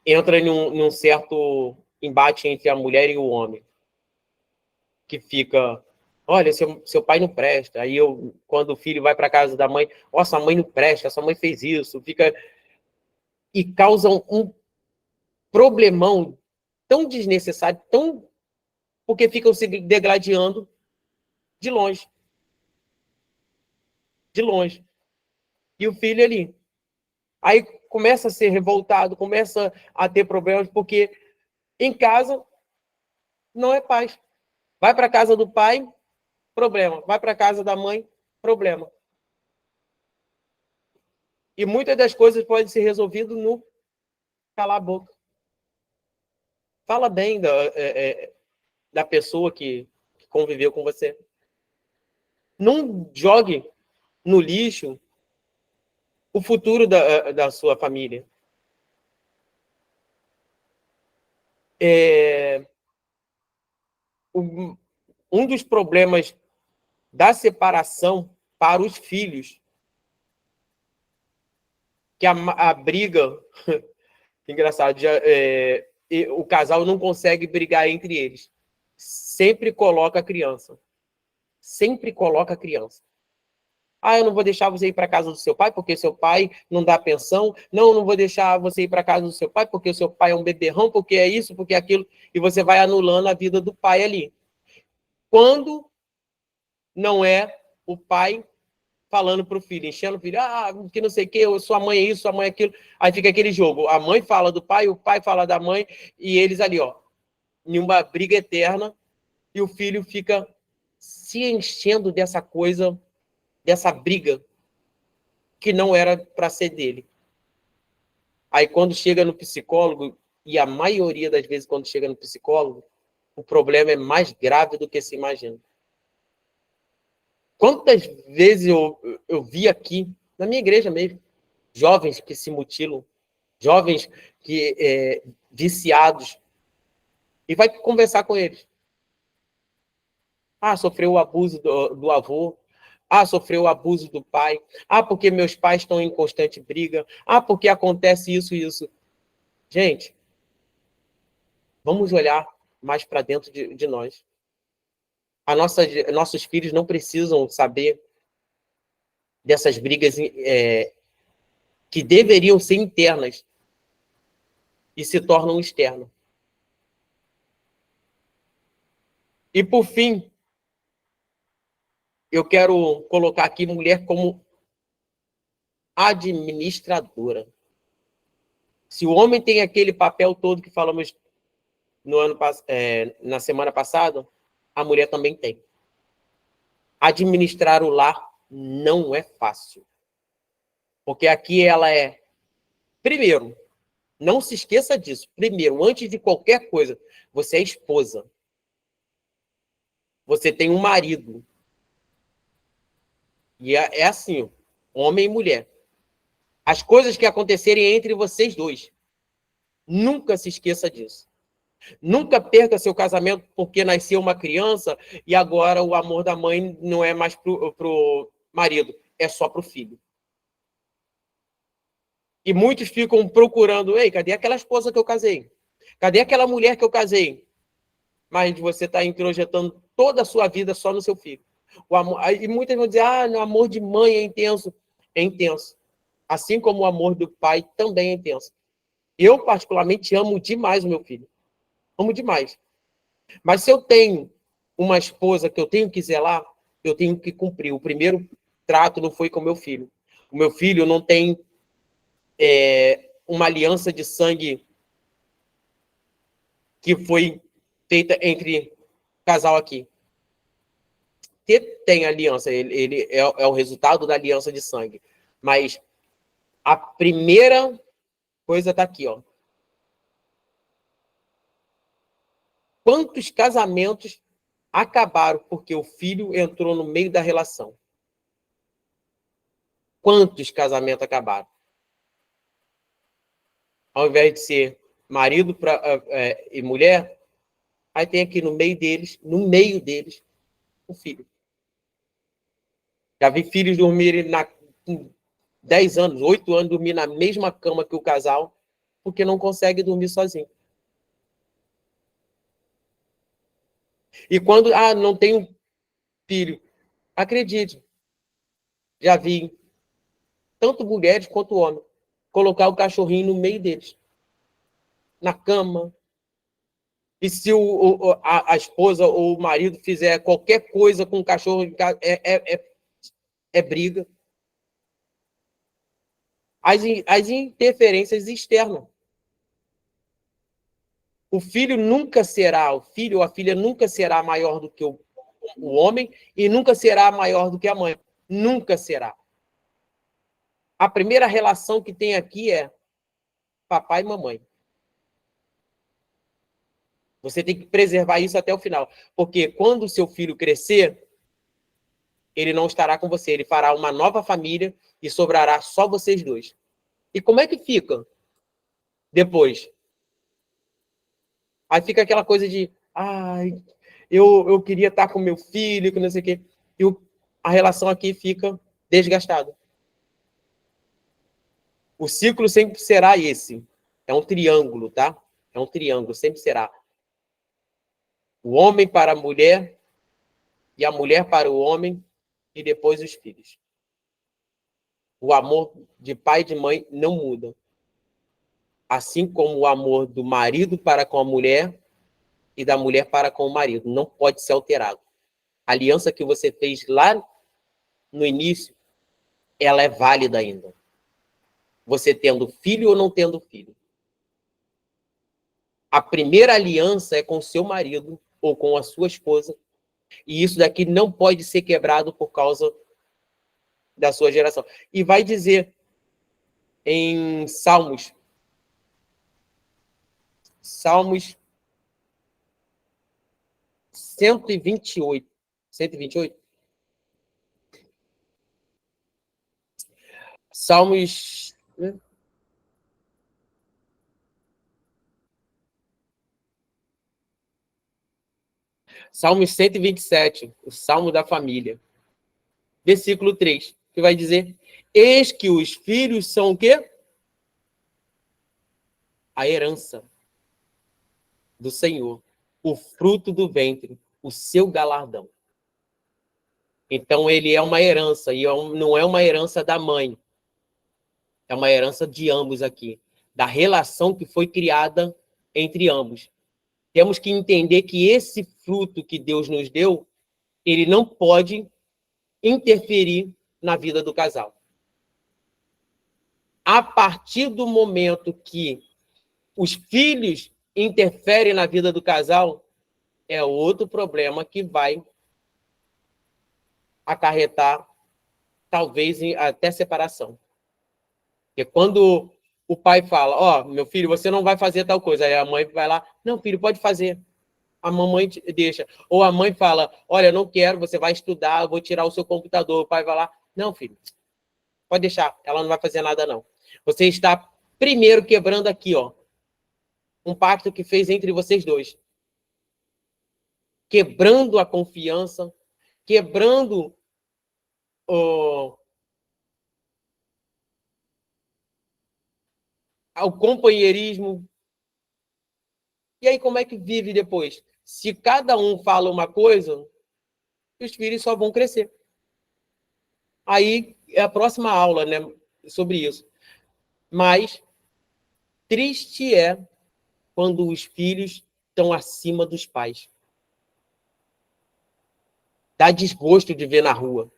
entra em um certo embate entre a mulher e o homem. Que fica, olha, seu pai não presta. Aí quando o filho vai para casa da mãe, sua mãe não presta, sua mãe fez isso. E causam um problemão tão desnecessário, porque ficam se degladiando de longe. De longe. e o filho ali. Aí começa a ser revoltado, começa a ter problemas, porque em casa não é paz. Vai para a casa do pai, problema. Vai para a casa da mãe, problema. E muitas das coisas podem ser resolvidas no calar a boca. Fala bem da pessoa que conviveu com você. Não jogue no lixo o futuro da sua família. Um dos problemas da separação para os filhos, que a briga, engraçado, o casal não consegue brigar entre eles. Sempre coloca a criança. Sempre coloca a criança. Eu não vou deixar você ir para a casa do seu pai, porque seu pai não dá pensão. Não, não vou deixar você ir para a casa do seu pai, porque o seu pai é um beberrão, porque é isso, porque é aquilo. E você vai anulando a vida do pai ali. Quando não é o pai falando para o filho, enchendo o filho, que não sei o que, sua mãe é isso, sua mãe é aquilo. Aí fica aquele jogo. A mãe fala do pai, o pai fala da mãe, e eles ali, em uma briga eterna, e o filho fica se enchendo dessa coisa, dessa briga, que não era para ser dele. Aí quando chega no psicólogo, e a maioria das vezes quando chega no psicólogo, o problema é mais grave do que se imagina. Quantas vezes eu vi aqui, na minha igreja mesmo, jovens que se mutilam, jovens que viciados, e vai conversar com eles. Sofreu o abuso do avô. Sofreu o abuso do pai. Porque meus pais estão em constante briga. Porque acontece isso e isso. Gente, vamos olhar mais para dentro de nós. Nossos filhos não precisam saber dessas brigas que deveriam ser internas e se tornam externas. E, por fim, eu quero colocar aqui mulher como administradora. Se o homem tem aquele papel todo que falamos na semana passada, a mulher também tem. Administrar o lar não é fácil. Porque aqui ela é... Primeiro, não se esqueça disso. Primeiro, antes de qualquer coisa, você é esposa. Você tem um marido. E é assim, homem e mulher. As coisas que acontecerem entre vocês dois, nunca se esqueça disso. Nunca perca seu casamento porque nasceu uma criança e agora o amor da mãe não é mais pro marido, é só pro filho. E muitos ficam procurando, cadê aquela esposa que eu casei? Cadê aquela mulher que eu casei? Mas você está introjetando toda a sua vida só no seu filho. E muitas vão dizer, o amor de mãe é intenso. É intenso. Assim como o amor do pai também é intenso. Eu, particularmente, amo demais o meu filho. Amo demais. Mas se eu tenho uma esposa que eu tenho que zelar, eu tenho que cumprir. O primeiro trato não foi com o meu filho. O meu filho não tem uma aliança de sangue que foi feita entre casal aqui. Tem aliança, ele é o resultado da aliança de sangue. Mas a primeira coisa está aqui, Quantos casamentos acabaram porque o filho entrou no meio da relação? Quantos casamentos acabaram? Ao invés de ser marido e mulher, aí tem aqui no meio deles, o filho. Já vi filhos dormirem com 10 anos, 8 anos, dormir na mesma cama que o casal, porque não consegue dormir sozinho. E quando, não tenho filho, acredite, já vi tanto mulheres quanto homens colocar o cachorrinho no meio deles, na cama. E se a esposa ou o marido fizer qualquer coisa com o cachorro, é briga. as interferências externas. O filho ou a filha nunca será maior do que o homem e nunca será maior do que a mãe. Nunca será. A primeira relação que tem aqui é papai e mamãe. Você tem que preservar isso até o final. Porque quando o seu filho crescer, ele não estará com você. Ele fará uma nova família e sobrará só vocês dois. E como é que fica depois? Aí fica aquela coisa de, ai, eu queria estar com meu filho, que não sei o quê. E a relação aqui fica desgastada. O ciclo sempre será esse. É um triângulo, tá? É um triângulo, sempre será. O homem para a mulher, e a mulher para o homem, e depois os filhos. O amor de pai e de mãe não muda. Assim como o amor do marido para com a mulher e da mulher para com o marido. Não pode ser alterado. A aliança que você fez lá no início, ela é válida ainda. Você tendo filho ou não tendo filho. A primeira aliança é com o seu marido ou com a sua esposa. E isso daqui não pode ser quebrado por causa da sua geração. E vai dizer em Salmos 128. 128? Salmos... Salmos 127, o Salmo da Família. Versículo 3, que vai dizer: eis que os filhos são o quê? A herança do Senhor, o fruto do ventre, o seu galardão. Então, ele é uma herança, e não é uma herança da mãe. É uma herança de ambos aqui, da relação que foi criada entre ambos. Temos que entender que esse fruto que Deus nos deu, ele não pode interferir na vida do casal. A partir do momento que os filhos interferem na vida do casal, é outro problema que vai acarretar, talvez, até separação. Porque quando o pai fala, ó, meu filho, você não vai fazer tal coisa, aí a mãe vai lá, não, filho, pode fazer. A mamãe deixa. Ou a mãe fala, olha, eu não quero, você vai estudar, eu vou tirar o seu computador. O pai vai lá, não, filho, pode deixar, ela não vai fazer nada, não. Você está primeiro quebrando aqui, ó, um pacto que fez entre vocês dois. Quebrando a confiança, quebrando o companheirismo. E aí, como é que vive depois? Se cada um fala uma coisa, os filhos só vão crescer. Aí é a próxima aula, né, sobre isso. Mas triste é quando os filhos estão acima dos pais. Dá desgosto de ver na rua.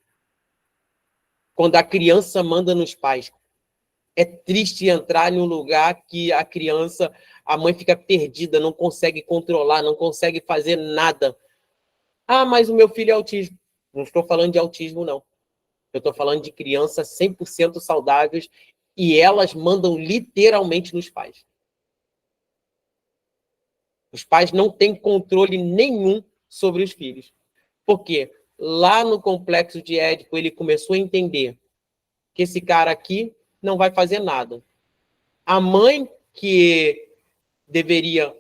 Quando a criança manda nos pais. É triste entrar em um lugar que a criança, a mãe fica perdida, não consegue controlar, não consegue fazer nada. Ah, mas o meu filho é autismo. Não estou falando de autismo, não. Eu estou falando de crianças 100% saudáveis e elas mandam literalmente nos pais. Os pais não têm controle nenhum sobre os filhos. Por quê? Lá no complexo de Édipo, ele começou a entender que esse cara aqui não vai fazer nada. A mãe que deveria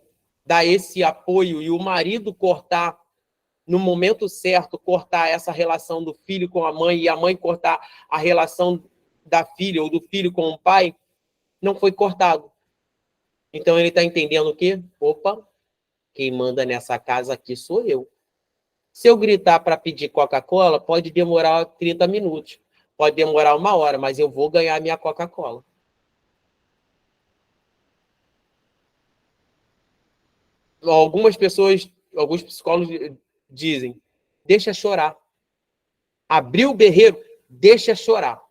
dar esse apoio e o marido cortar, no momento certo, cortar essa relação do filho com a mãe e a mãe cortar a relação da filha ou do filho com o pai, não foi cortado. Então ele está entendendo o quê? Opa, quem manda nessa casa aqui sou eu. Se eu gritar para pedir Coca-Cola, pode demorar 30 minutos, pode demorar 1 hora, mas eu vou ganhar a minha Coca-Cola. Algumas pessoas, alguns psicólogos dizem, deixa chorar. Abriu o berreiro, deixa chorar.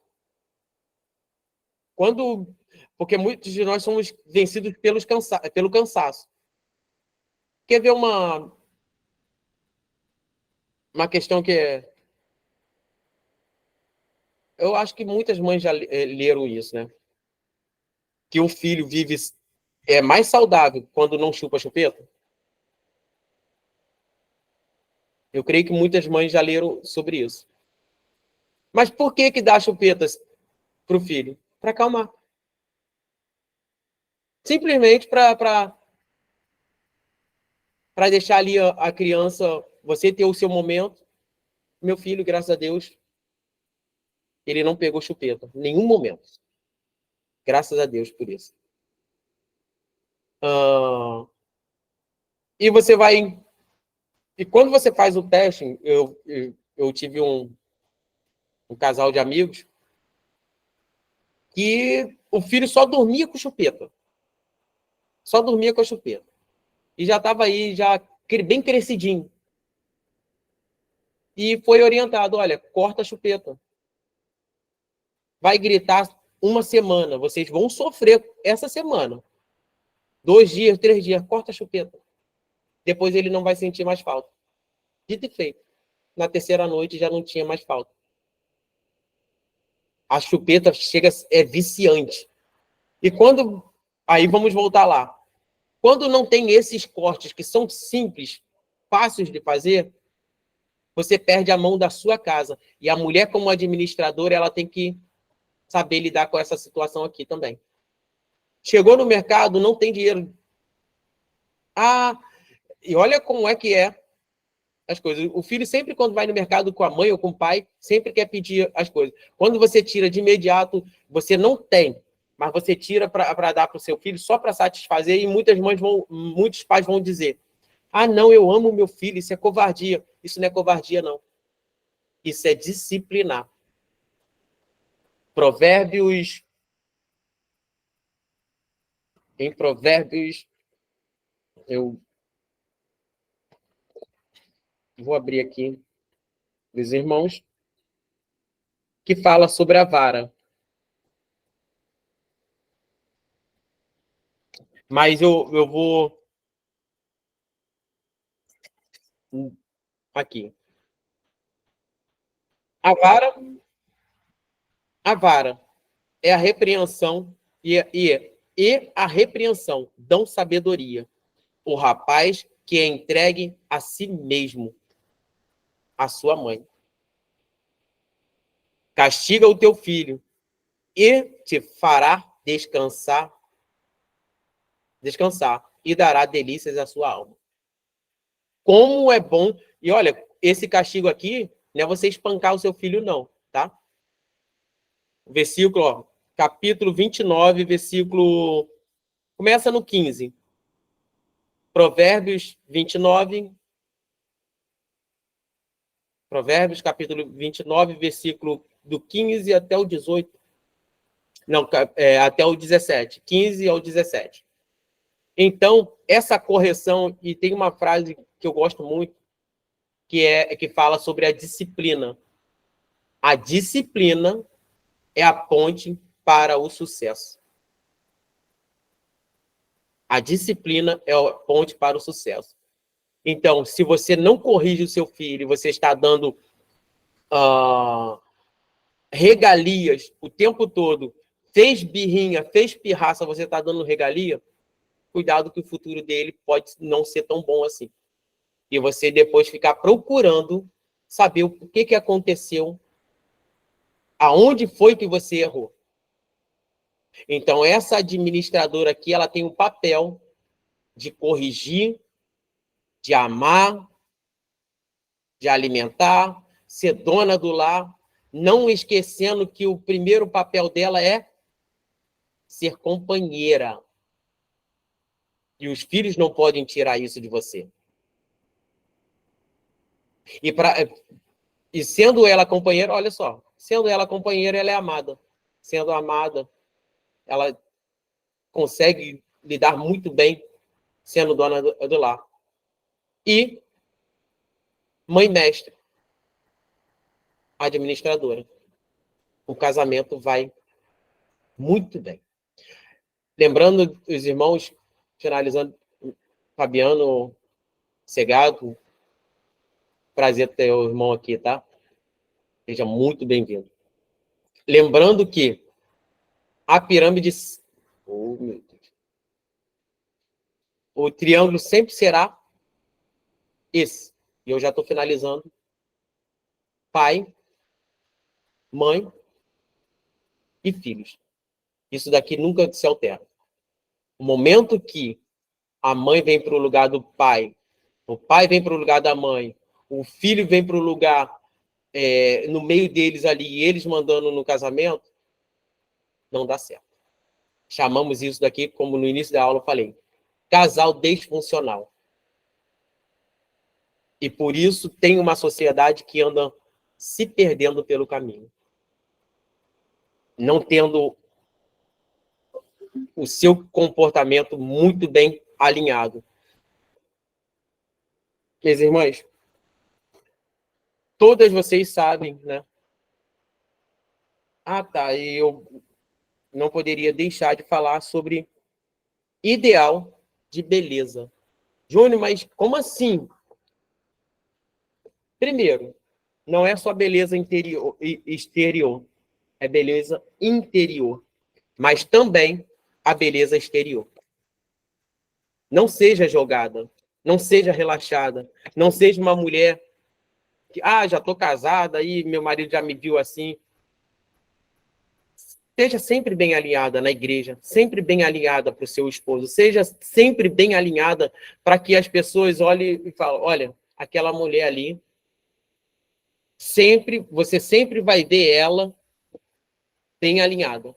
Porque muitos de nós somos vencidos pelo cansaço. Quer ver uma questão que eu acho que muitas mães já leram isso, né? Que o filho vive mais saudável quando não chupa chupeta. Eu creio que muitas mães já leram sobre isso. Mas por que dá chupetas para o filho? Para acalmar. Simplesmente para deixar ali a criança, você ter o seu momento. Meu filho, graças a Deus, ele não pegou chupeta. Em nenhum momento. Graças a Deus por isso. E você vai... E quando você faz o teste, eu tive um casal de amigos que o filho só dormia com chupeta. Só dormia com a chupeta. E já estava aí, já bem crescidinho. E foi orientado, olha, corta a chupeta. Vai gritar uma semana, vocês vão sofrer essa semana. 2 dias, 3 dias, corta a chupeta. Depois ele não vai sentir mais falta. Dito e feito. Na terceira noite já não tinha mais falta. A chupeta é viciante. E quando... Aí vamos voltar lá. Quando não tem esses cortes que são simples, fáceis de fazer, você perde a mão da sua casa. E a mulher, como administradora, ela tem que saber lidar com essa situação aqui também. Chegou no mercado, não tem dinheiro. E olha como é que é as coisas. O filho sempre, quando vai no mercado com a mãe ou com o pai, sempre quer pedir as coisas. Quando você tira de imediato, você não tem, mas você tira para dar para o seu filho só para satisfazer, e muitos pais vão dizer: ah, não, eu amo meu filho, isso é covardia. Isso não é covardia, não. Isso é disciplinar. Em Provérbios, eu vou abrir aqui, dos irmãos, que fala sobre a vara. Mas eu vou... Aqui. A vara é a repreensão e a repreensão dão sabedoria. O rapaz que é entregue a si mesmo, a sua mãe. Castiga o teu filho e te fará descansar e dará delícias à sua alma. Como é bom... E olha, esse castigo aqui não é você espancar o seu filho, não, tá? Versículo, ó, capítulo 29, versículo... Começa no 15. Provérbios 29. Provérbios, capítulo 29, versículo do 15 até o 18. Não, até o 17. 15 ao 17. Então, essa correção, e tem uma frase que eu gosto muito, que fala sobre a disciplina. A disciplina é a ponte para o sucesso. A disciplina é a ponte para o sucesso. Então, se você não corrige o seu filho, você está dando regalias o tempo todo, fez birrinha, fez pirraça, você está dando regalia, cuidado que o futuro dele pode não ser tão bom assim. E você depois ficar procurando saber o que aconteceu, aonde foi que você errou. Então, essa administradora aqui, ela tem o papel de corrigir, de amar, de alimentar, ser dona do lar, não esquecendo que o primeiro papel dela é ser companheira. E os filhos não podem tirar isso de você. E sendo ela companheira, olha só, sendo ela companheira, ela é amada. Sendo amada, ela consegue lidar muito bem sendo dona do lar. E mãe mestre, administradora. O casamento vai Muito bem. Lembrando os irmãos, finalizando, Fabiano Segado, prazer ter o irmão aqui, tá? Seja muito bem-vindo. Lembrando que a pirâmide... Oh, meu Deus. O triângulo sempre será esse. E eu já estou finalizando. Pai, mãe e filhos. Isso daqui nunca se altera. O momento que a mãe vem para o lugar do pai, o pai vem para o lugar da mãe, o filho vem para o lugar no meio deles ali, e eles mandando no casamento, não dá certo. Chamamos isso daqui, como no início da aula eu falei, casal disfuncional. E por isso tem uma sociedade que anda se perdendo pelo caminho. Não tendo o seu comportamento muito bem alinhado. Minhas irmãs, todas vocês sabem, né? Ah, tá. E eu não poderia deixar de falar sobre ideal de beleza. Júnior, mas como assim? Primeiro, não é só beleza interior e exterior, é beleza interior, mas também a beleza exterior. Não seja jogada, não seja relaxada, não seja uma mulher que, já estou casada e meu marido já me viu assim. Seja sempre bem alinhada na igreja, sempre bem alinhada para o seu esposo, seja sempre bem alinhada para que as pessoas olhem e falem, olha, aquela mulher ali, você sempre vai ver ela bem alinhada.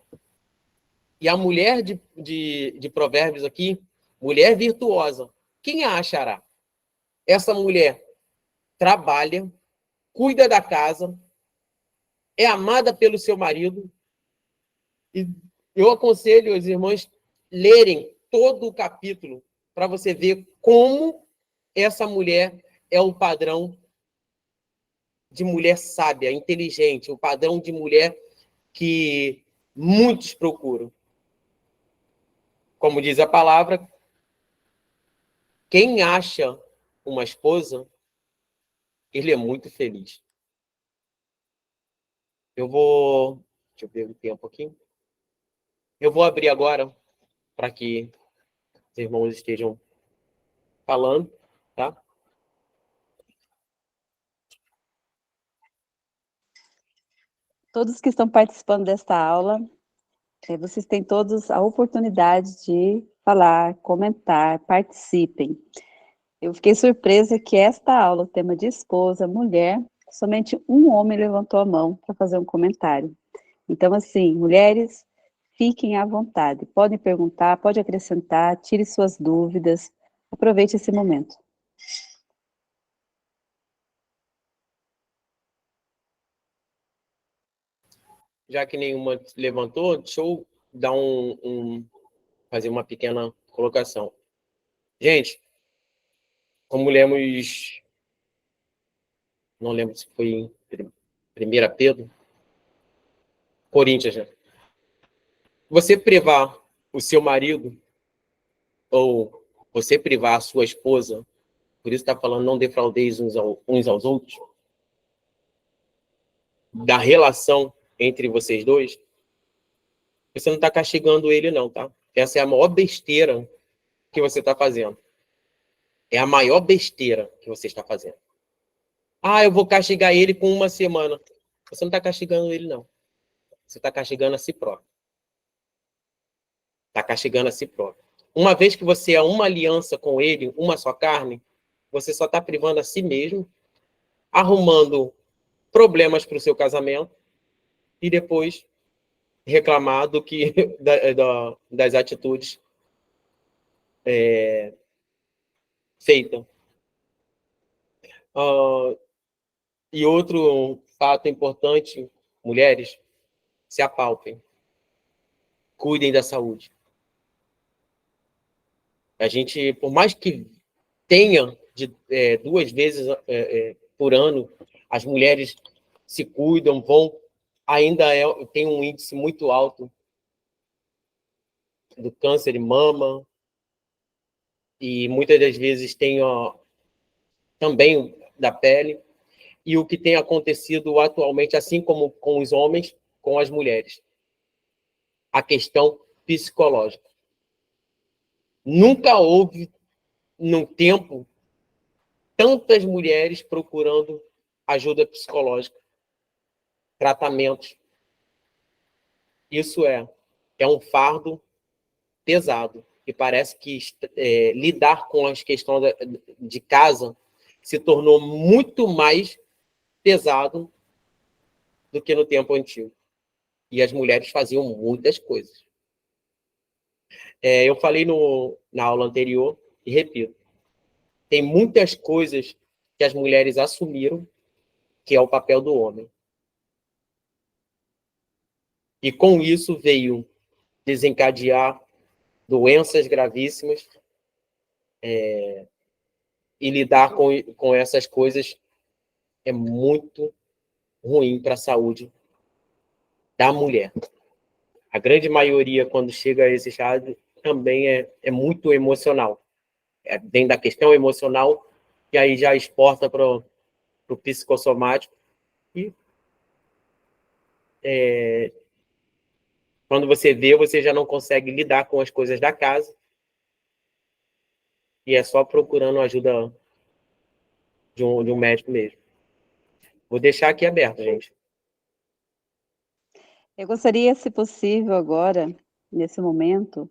E a mulher de Provérbios aqui, mulher virtuosa, quem a achará? Essa mulher trabalha, cuida da casa, é amada pelo seu marido, e eu aconselho os irmãos lerem todo o capítulo para você ver como essa mulher é o padrão de mulher sábia, inteligente, o padrão de mulher que muitos procuram. Como diz a palavra, quem acha uma esposa, ele é muito feliz. Deixa eu ver o tempo aqui. Eu vou abrir agora para que os irmãos estejam falando, tá? Todos que estão participando desta aula, vocês têm todos a oportunidade de falar, comentar, participem. Eu fiquei surpresa que esta aula, o tema de esposa, mulher, somente um homem levantou a mão para fazer um comentário. Então, assim, mulheres, fiquem à vontade. Podem perguntar, pode acrescentar, tire suas dúvidas. Aproveite esse momento. Já que nenhuma levantou, deixa eu dar fazer uma pequena colocação. Gente, como lemos, não lembro se foi em 1 Pedro, Coríntios, né? Você privar o seu marido ou você privar a sua esposa, por isso está falando não defraudeis uns aos outros, da relação entre vocês dois, você não está castigando ele não, tá? Essa é a maior besteira que você está fazendo. É a maior besteira que você está fazendo. Eu vou castigar ele com 1 semana. Você não está castigando ele, não. Você está castigando a si próprio. Está castigando a si próprio. Uma vez que você é uma aliança com ele, uma só carne, você só está privando a si mesmo, arrumando problemas para o seu casamento e depois reclamar das atitudes feitas. E outro fato importante, mulheres, se apalpem. Cuidem da saúde. A gente, por mais que tenha 2 vezes por ano, as mulheres se cuidam, ainda tem um índice muito alto do câncer de mama, e muitas das vezes tem também da pele, e o que tem acontecido atualmente, assim como com os homens, com as mulheres, a questão psicológica. Nunca houve, num tempo, tantas mulheres procurando ajuda psicológica, tratamentos. Isso é um fardo pesado. E parece que lidar com as questões de casa se tornou muito mais pesado do que no tempo antigo. E as mulheres faziam muitas coisas. Eu falei na aula anterior, e repito, tem muitas coisas que as mulheres assumiram, que é o papel do homem. E com isso veio desencadear doenças gravíssimas, e lidar com essas coisas é muito ruim para a saúde da mulher. A grande maioria, quando chega a esse estado, também é muito emocional. Dentro da questão emocional, que aí já exporta para o psicossomático. E quando você vê, você já não consegue lidar com as coisas da casa. E é só procurando ajuda de um médico mesmo. Vou deixar aqui aberto, gente. Eu gostaria, se possível, agora, nesse momento,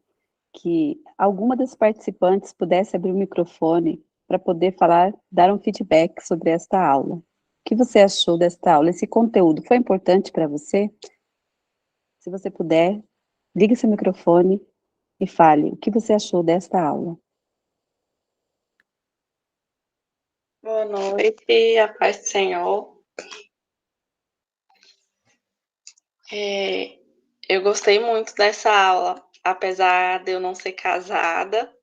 que alguma das participantes pudesse abrir o microfone para poder falar, dar um feedback sobre esta aula. O que você achou desta aula? Esse conteúdo foi importante para você? Se você puder, ligue seu microfone e fale o que você achou desta aula. Boa noite, a paz do Senhor. Eu gostei muito dessa aula, apesar de eu não ser casada.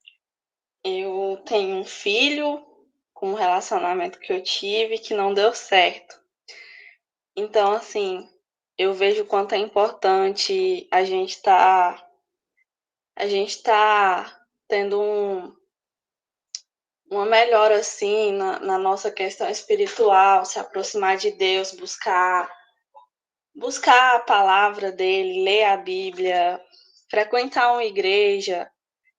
Eu tenho um filho com um relacionamento que eu tive que não deu certo. Então, assim, eu vejo o quanto é importante a gente tá tendo uma melhora, assim, na nossa questão espiritual, se aproximar de Deus, buscar a palavra dele, ler a Bíblia, frequentar uma igreja,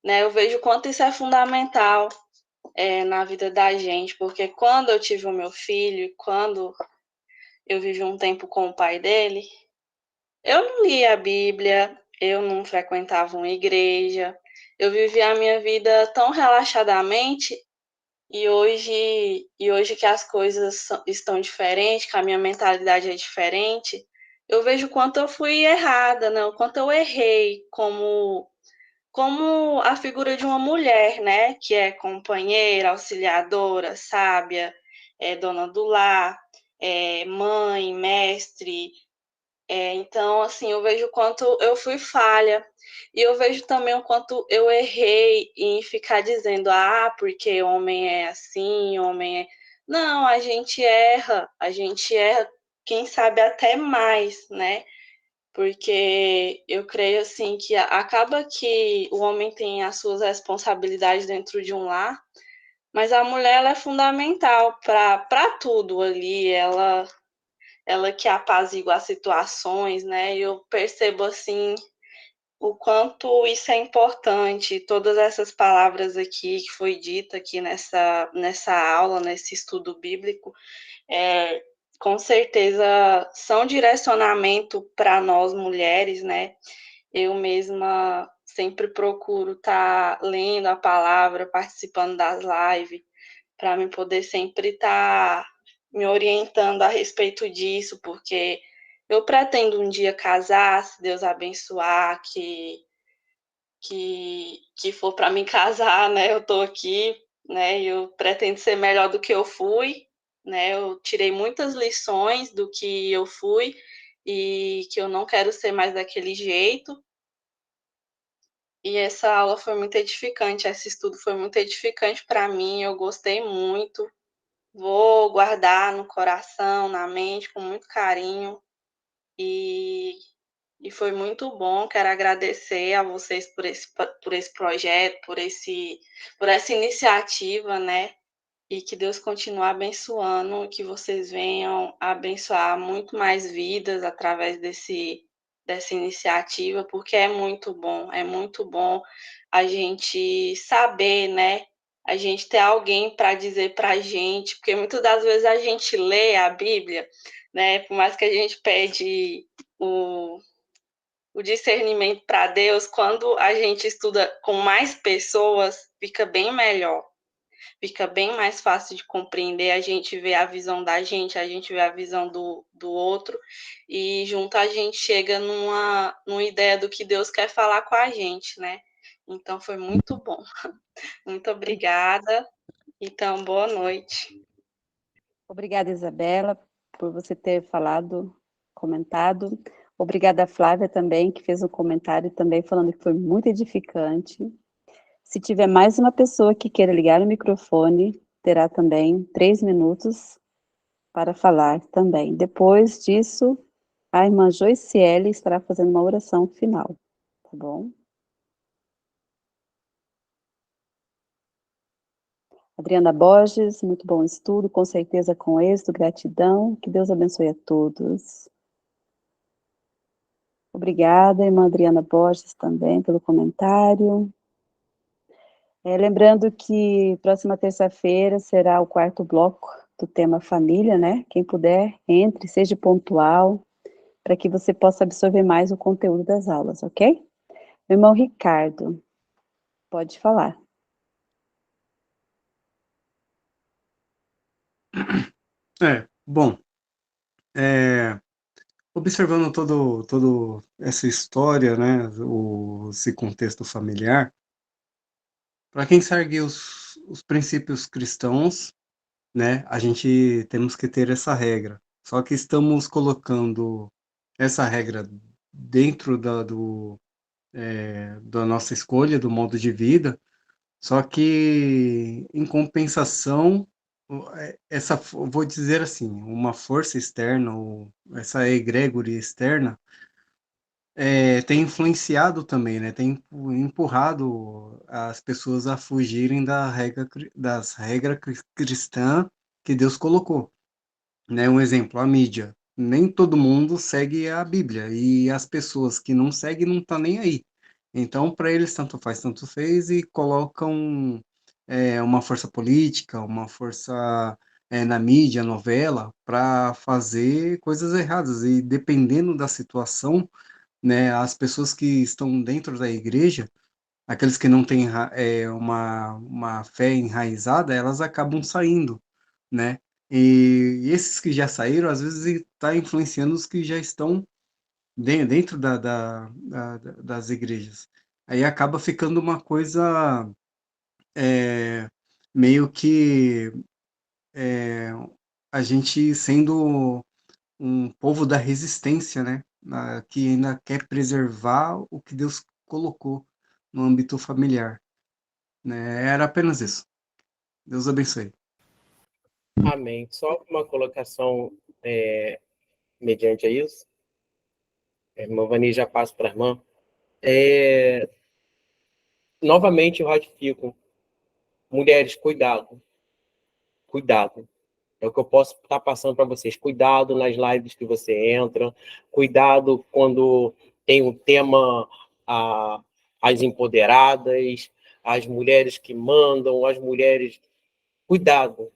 né? Eu vejo o quanto isso é fundamental na vida da gente, porque quando eu tive o meu filho, quando eu vivi um tempo com o pai dele, eu não lia a Bíblia, eu não frequentava uma igreja, eu vivia a minha vida tão relaxadamente. E hoje que as coisas estão diferentes, que a minha mentalidade é diferente, eu vejo o quanto eu fui errada, né? O quanto eu errei como a figura de uma mulher, né? Que é companheira, auxiliadora, sábia, dona do lar, mãe, mestre. Então, assim, eu vejo o quanto eu fui falha. E eu vejo também o quanto eu errei em ficar dizendo, porque homem é assim, homem é. Não, a gente erra, quem sabe até mais, né? Porque eu creio assim que acaba que o homem tem as suas responsabilidades dentro de um lar, mas a mulher ela é fundamental para tudo ali, ela que apazigua as situações, né? E eu percebo assim o quanto isso é importante, todas essas palavras aqui que foi dita aqui nessa aula, nesse estudo bíblico, com certeza são direcionamento para nós mulheres, né? Eu mesma sempre procuro estar lendo a palavra, participando das lives, para me poder sempre estar me orientando a respeito disso, porque eu pretendo um dia casar, se Deus abençoar, que for para me casar, né? Eu estou aqui, né? Eu pretendo ser melhor do que eu fui, né? Eu tirei muitas lições do que eu fui e que eu não quero ser mais daquele jeito. E essa aula foi muito edificante, esse estudo foi muito edificante para mim, eu gostei muito. Vou guardar no coração, na mente, com muito carinho. E E foi muito bom. Quero agradecer a vocês por esse projeto, por essa iniciativa, né? E que Deus continue abençoando, que vocês venham abençoar muito mais vidas através dessa iniciativa, porque é muito bom a gente saber, né? A gente ter alguém para dizer para a gente, porque muitas das vezes a gente lê a Bíblia, né? Por mais que a gente pede o discernimento para Deus, quando a gente estuda com mais pessoas, fica bem melhor. Fica bem mais fácil de compreender, a gente vê a visão da gente, a gente vê a visão do outro, e junto a gente chega numa ideia do que Deus quer falar com a gente, né? Então, foi muito bom. Muito obrigada. Então, boa noite. Obrigada, Isabela, por você ter falado, comentado. Obrigada, Flávia, também, que fez um comentário também falando que foi muito edificante. Se tiver mais uma pessoa que queira ligar o microfone, terá também 3 minutos para falar também. Depois disso, a irmã Joiciele estará fazendo uma oração final, tá bom? Adriana Borges, muito bom estudo, com certeza com êxito, gratidão, que Deus abençoe a todos. Obrigada, irmã Adriana Borges, também, pelo comentário. Lembrando que próxima terça-feira será o 4º bloco do tema família, né? Quem puder, entre, seja pontual, para que você possa absorver mais o conteúdo das aulas, ok? Meu irmão Ricardo, pode falar. Bom, observando todo essa história, né, esse contexto familiar, para quem segue os princípios cristãos, né, a gente temos que ter essa regra. Só que estamos colocando essa regra dentro da nossa escolha, do modo de vida, só que em compensação, vou dizer assim, uma força externa, ou essa egrégore externa, tem influenciado também, né? Tem empurrado as pessoas a fugirem das regras cristãs que Deus colocou, né? Um exemplo, a mídia. Nem todo mundo segue a Bíblia e as pessoas que não seguem não tá nem aí. Então, para eles, tanto faz, tanto fez e colocam uma força política, uma força na mídia, novela, para fazer coisas erradas. E dependendo da situação, né, as pessoas que estão dentro da igreja, aqueles que não têm uma fé enraizada, elas acabam saindo, né? E esses que já saíram, às vezes, está influenciando os que já estão dentro das igrejas. Aí acaba ficando uma coisa meio que a gente sendo um povo da resistência, né? Que ainda quer preservar o que Deus colocou no âmbito familiar, né? Era apenas isso. Deus abençoe. Amém. Só uma colocação mediante a isso. A irmã Vani já passa para a irmã. Novamente eu ratifico. Mulheres, cuidado. Cuidado. É o que eu posso estar passando para vocês. Cuidado nas lives que você entra. Cuidado quando tem um tema as empoderadas, as mulheres que mandam, as mulheres... Cuidado.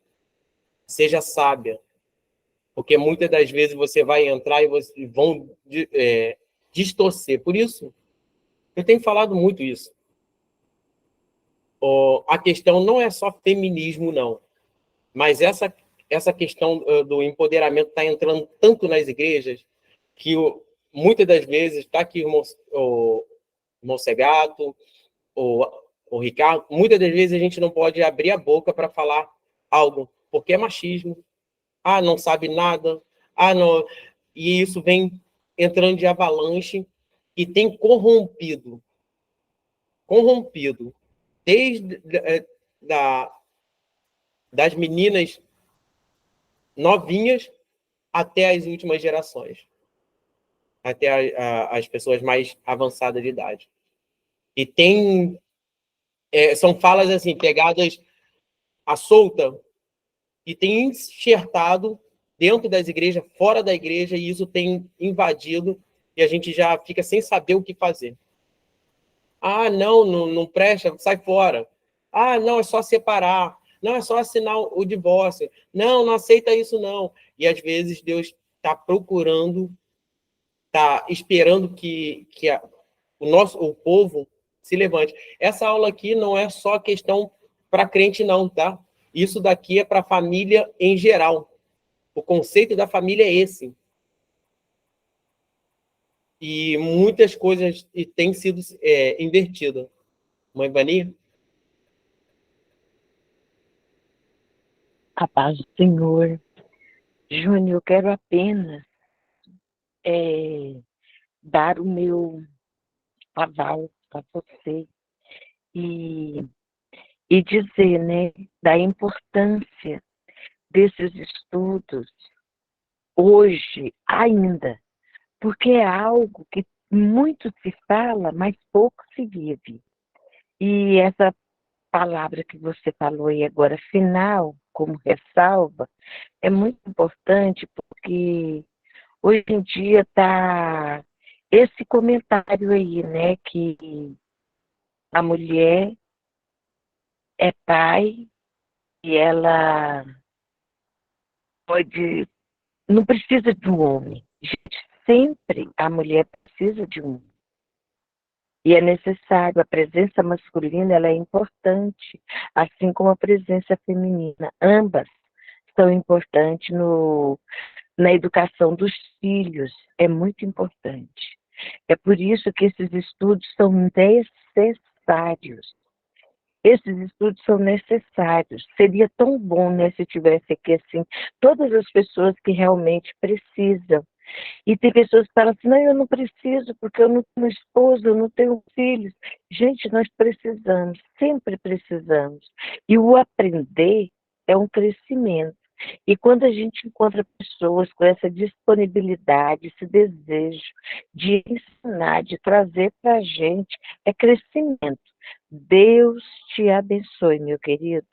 Seja sábia. Porque muitas das vezes você vai entrar e vão distorcer. Por isso, eu tenho falado muito isso. A questão não é só feminismo, não. Mas essa questão do empoderamento está entrando tanto nas igrejas que muitas das vezes, está aqui o irmão Segato, o Ricardo, muitas das vezes a gente não pode abrir a boca para falar algo, porque é machismo. Não sabe nada. Não. E isso vem entrando de avalanche e tem corrompido desde das meninas novinhas até as últimas gerações. até as pessoas mais avançadas de idade. E são falas assim, pegadas à solta, e tem enxertado dentro das igrejas, fora da igreja, e isso tem invadido, e a gente já fica sem saber o que fazer. Ah, não presta, sai fora. Ah, não, é só separar. Não, é só assinar o divórcio. Não aceita isso, não. E às vezes Deus está procurando, está esperando que o povo se levante. Essa aula aqui não é só questão para crente, não, tá? Isso daqui é para a família em geral. O conceito da família é esse. E muitas coisas têm sido invertidas. Mãe Vani? A paz do Senhor. Júnior, eu quero apenas dar o meu aval para você e, e dizer, né, da importância desses estudos hoje ainda, porque é algo que muito se fala, mas pouco se vive. E essa palavra que você falou aí agora, final, como ressalva, é muito importante porque hoje em dia está esse comentário aí, né, que a mulher é pai e ela pode, não precisa de um homem. Gente, sempre a mulher precisa de um. E é necessário, a presença masculina ela é importante, assim como a presença feminina. Ambas são importantes na educação dos filhos, é muito importante. É por isso que esses estudos são necessários. Esses estudos são necessários. Seria tão bom, né, se tivesse aqui, assim, todas as pessoas que realmente precisam. E tem pessoas que falam assim, não, eu não preciso, porque eu não tenho esposa, eu não tenho filhos. Gente, nós precisamos, sempre precisamos. E o aprender é um crescimento. E quando a gente encontra pessoas com essa disponibilidade, esse desejo de ensinar, de trazer para a gente, é crescimento. Deus te abençoe, meu querido.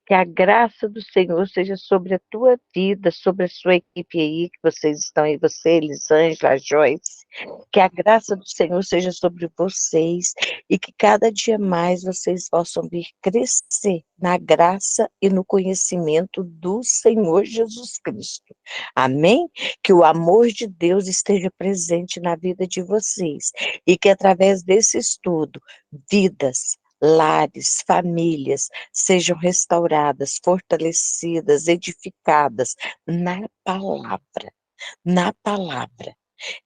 Que a graça do Senhor seja sobre a tua vida, sobre a sua equipe aí, que vocês estão aí, você, Elisângela, Joyce. Que a graça do Senhor seja sobre vocês e que cada dia mais vocês possam vir crescer na graça e no conhecimento do Senhor Jesus Cristo. Amém? Que o amor de Deus esteja presente na vida de vocês e que através desse estudo, vidas, lares, famílias sejam restauradas, fortalecidas, edificadas na palavra, na palavra.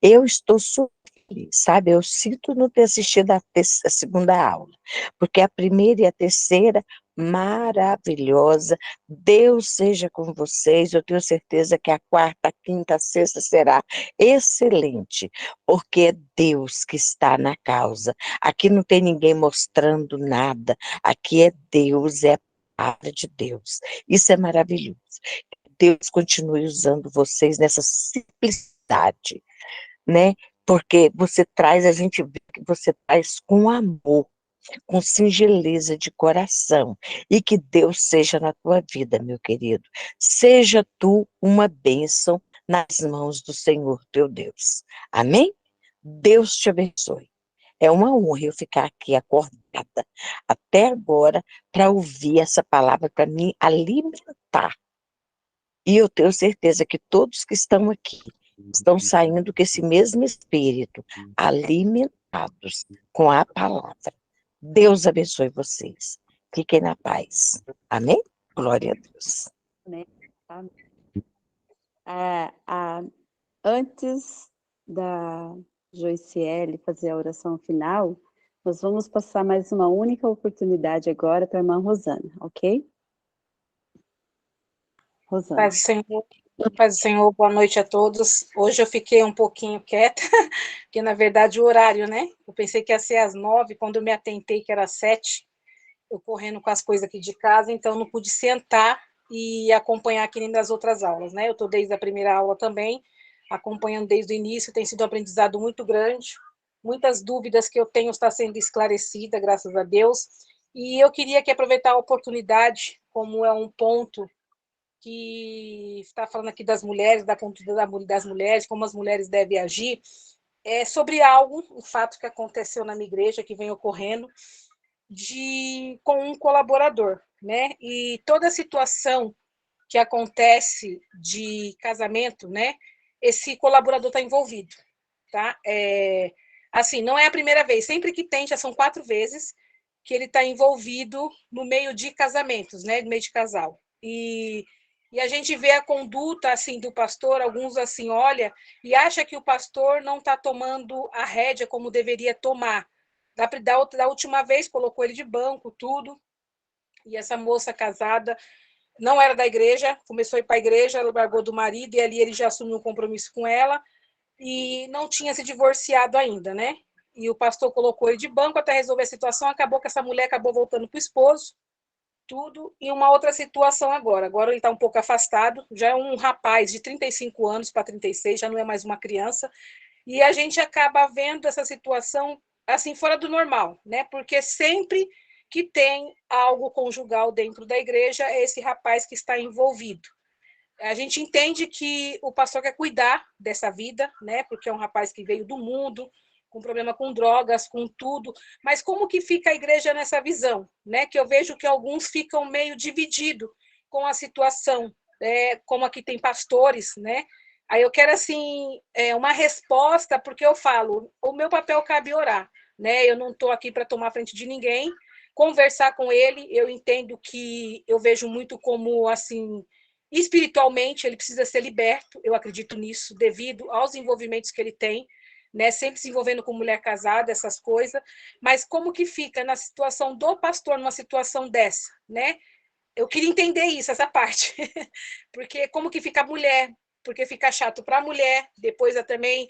Eu estou super feliz, sabe? Eu sinto não ter assistido a segunda aula, porque a primeira e a terceira, maravilhosa. Deus seja com vocês, eu tenho certeza que a quarta, a quinta, a sexta será excelente, porque é Deus que está na causa. Aqui não tem ninguém mostrando nada, aqui é Deus, é a palavra de Deus. Isso é maravilhoso. Deus continue usando vocês nessa simplicidade, né? Porque você traz, a gente vê que você traz com amor, com singeleza de coração, e que Deus seja na tua vida, meu querido. Seja tu uma bênção nas mãos do Senhor teu Deus. Amém? Deus te abençoe. É uma honra eu ficar aqui acordada até agora para ouvir essa palavra, para me alimentar. E eu tenho certeza que todos que estão aqui estão saindo com esse mesmo espírito, alimentados com a palavra. Deus abençoe vocês. Fiquem na paz. Amém? Glória a Deus. Amém. Antes da Joiciele fazer a oração final, nós vamos passar mais uma única oportunidade agora para a irmã Rosana, ok? Rosana. Paz do Senhor, boa noite a todos. Hoje eu fiquei um pouquinho quieta, porque na verdade o horário, né? Eu pensei que ia ser às 9, quando eu me atentei que era às 7, eu correndo com as coisas aqui de casa, então não pude sentar e acompanhar aqui nem das outras aulas, né? Eu estou desde a primeira aula também, acompanhando desde o início, tem sido um aprendizado muito grande. Muitas dúvidas que eu tenho estão sendo esclarecidas, graças a Deus. E eu queria aqui aproveitar a oportunidade, como é um ponto que está falando aqui das mulheres, da conduta das mulheres, como as mulheres devem agir, sobre algo, um fato que aconteceu na minha igreja, que vem ocorrendo, com um colaborador, né? E toda a situação que acontece de casamento, né? Esse colaborador está envolvido, tá? Assim, não é a primeira vez, sempre que tem, já são 4 vezes que ele está envolvido no meio de casamentos, né? No meio de casal. E a gente vê a conduta assim do pastor, alguns assim olha e acha que o pastor não está tomando a rédea como deveria tomar. Da última vez colocou ele de banco, tudo, e essa moça casada não era da igreja, começou a ir para a igreja, ela largou do marido e ali ele já assumiu um compromisso com ela e não tinha se divorciado ainda, né? E o pastor colocou ele de banco até resolver a situação, acabou que essa mulher acabou voltando para o esposo, tudo, e uma outra situação agora. Agora ele está um pouco afastado, já é um rapaz de 35 anos para 36, já não é mais uma criança, e a gente acaba vendo essa situação assim fora do normal, né? Porque sempre que tem algo conjugal dentro da igreja, é esse rapaz que está envolvido. A gente entende que o pastor quer cuidar dessa vida, né? Porque é um rapaz que veio do mundo, com problema com drogas, com tudo. Mas como que fica a igreja nessa visão, né? Que eu vejo que alguns ficam meio divididos com a situação, como aqui tem pastores, né? Aí eu quero assim uma resposta, porque eu falo, o meu papel cabe orar, né? Eu não estou aqui para tomar frente de ninguém, conversar com ele. Eu entendo que eu vejo muito como assim espiritualmente ele precisa ser liberto, eu acredito nisso, devido aos envolvimentos que ele tem, né, sempre se envolvendo com mulher casada, essas coisas, mas como que fica na situação do pastor, numa situação dessa, né? Eu queria entender isso, essa parte, porque como que fica a mulher, porque fica chato para a mulher, depois também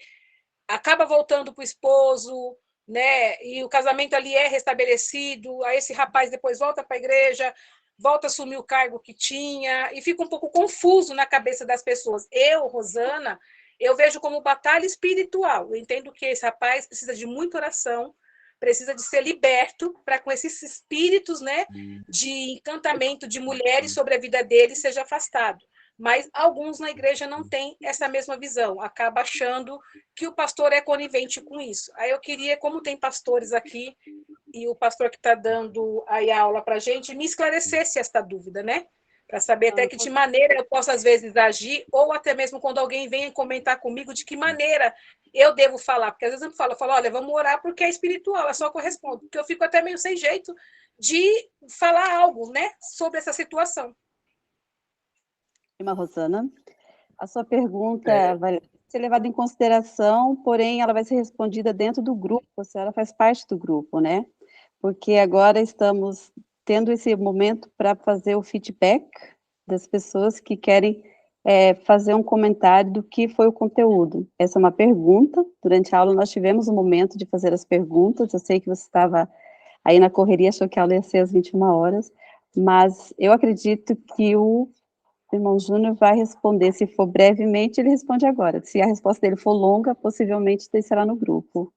acaba voltando para o esposo, né? E o casamento ali é restabelecido, aí esse rapaz depois volta para a igreja, volta a assumir o cargo que tinha, e fica um pouco confuso na cabeça das pessoas. Eu, Rosana, eu vejo como batalha espiritual. Eu entendo que esse rapaz precisa de muita oração, precisa de ser liberto para com esses espíritos, né, de encantamento de mulheres sobre a vida dele seja afastado. Mas alguns na igreja não têm essa mesma visão, acaba achando que o pastor é conivente com isso. Aí eu queria, como tem pastores aqui, e o pastor que está dando aí a aula para a gente, me esclarecesse esta dúvida, né? Para saber até que de maneira eu posso, às vezes, agir, ou até mesmo quando alguém vem comentar comigo, de que maneira eu devo falar. Porque às vezes eu falo, olha, vamos orar porque é espiritual, é só que eu respondo. Porque eu fico até meio sem jeito de falar algo, né, sobre essa situação. Irmã Rosana, a sua pergunta vai ser levada em consideração, porém ela vai ser respondida dentro do grupo, a senhora faz parte do grupo, né? Porque agora estamos tendo esse momento para fazer o feedback das pessoas que querem fazer um comentário do que foi o conteúdo. Essa é uma pergunta, durante a aula nós tivemos um momento de fazer as perguntas, eu sei que você estava aí na correria, achou que a aula ia ser às 21 horas, mas eu acredito que o irmão Júnior vai responder, se for brevemente, ele responde agora. Se a resposta dele for longa, possivelmente descerá no grupo.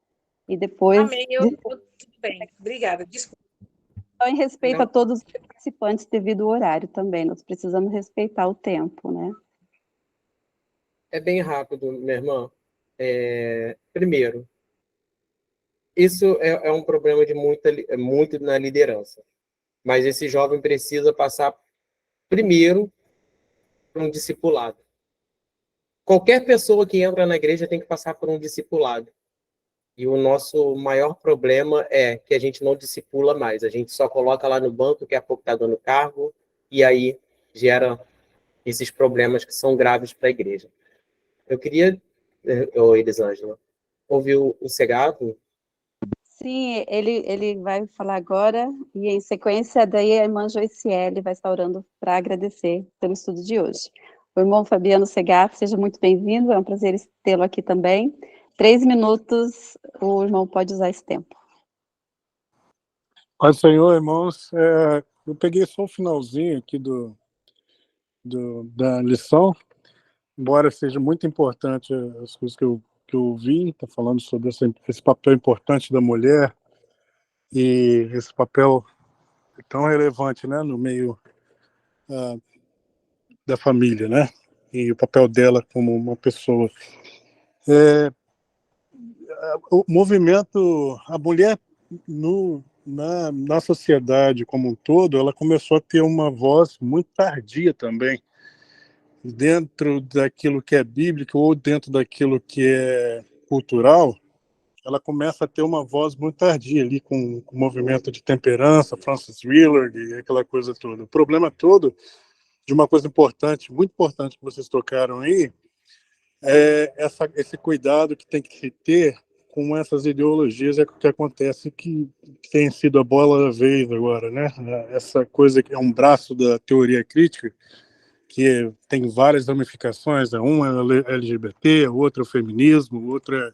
E depois... Amém, tudo bem. Obrigada, desculpa. Então, em respeito a todos os participantes devido ao horário também, nós precisamos respeitar o tempo, né? É bem rápido, minha irmã. Primeiro, isso é um problema de muito na liderança. Mas esse jovem precisa passar primeiro por um discipulado. Qualquer pessoa que entra na igreja tem que passar por um discipulado. E o nosso maior problema é que a gente não discipula mais. A gente só coloca lá no banco, daqui a pouco está dando cargo, e aí gera esses problemas que são graves para a igreja. Eu queria, Elisângela, ouvir o Segato. Sim, ele vai falar agora, e em sequência, daí a irmã Joiciele vai estar orando para agradecer pelo estudo de hoje. O irmão Fabiano Segato, seja muito bem-vindo, é um prazer tê-lo aqui também. 3 minutos, o irmão pode usar esse tempo. Pai Senhor, irmãos, eu peguei só o finalzinho aqui da lição, embora seja muito importante as coisas que eu ouvi, está falando sobre esse papel importante da mulher e esse papel tão relevante, né, no meio da família, né, e o papel dela como uma pessoa. O movimento, a mulher na sociedade como um todo, ela começou a ter uma voz muito tardia também, dentro daquilo que é bíblico ou dentro daquilo que é cultural. Ela começa a ter uma voz muito tardia ali com o movimento de temperança, Francis Willard e aquela coisa toda. O problema todo de uma coisa importante, muito importante que vocês tocaram aí, é esse cuidado que tem que se ter com essas ideologias que acontece, que tem sido a bola da vez agora, né? Essa coisa que é um braço da teoria crítica, que tem várias ramificações, um é LGBT, o outro é o feminismo, o outro é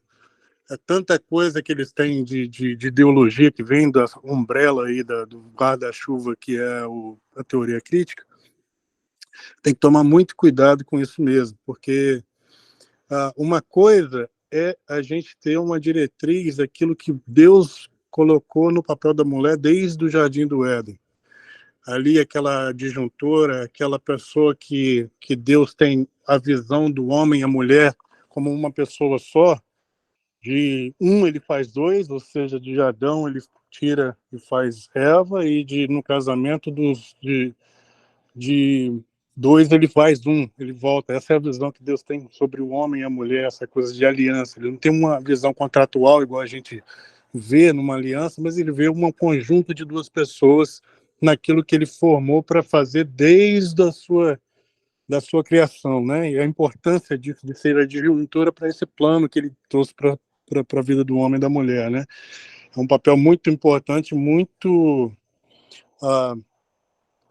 tanta coisa que eles têm de ideologia que vem da umbrella aí, do guarda-chuva que é a teoria crítica. Tem que tomar muito cuidado com isso mesmo, porque uma coisa é a gente ter uma diretriz, aquilo que Deus colocou no papel da mulher desde o Jardim do Éden. Ali, aquela disjuntora, aquela pessoa que Deus tem a visão do homem e a mulher como uma pessoa só, de ele faz dois, ou seja, de Adão ele tira e faz Eva, e no casamento de dois ele faz ele volta. Essa é a visão que Deus tem sobre o homem e a mulher, essa coisa de aliança. Ele não tem uma visão contratual igual a gente vê numa aliança, mas ele vê um conjunto de duas pessoas naquilo que ele formou para fazer desde da sua criação, né? E a importância disso, de ser a disjuntora para esse plano que ele trouxe para a vida do homem e da mulher, né? É um papel muito importante, muito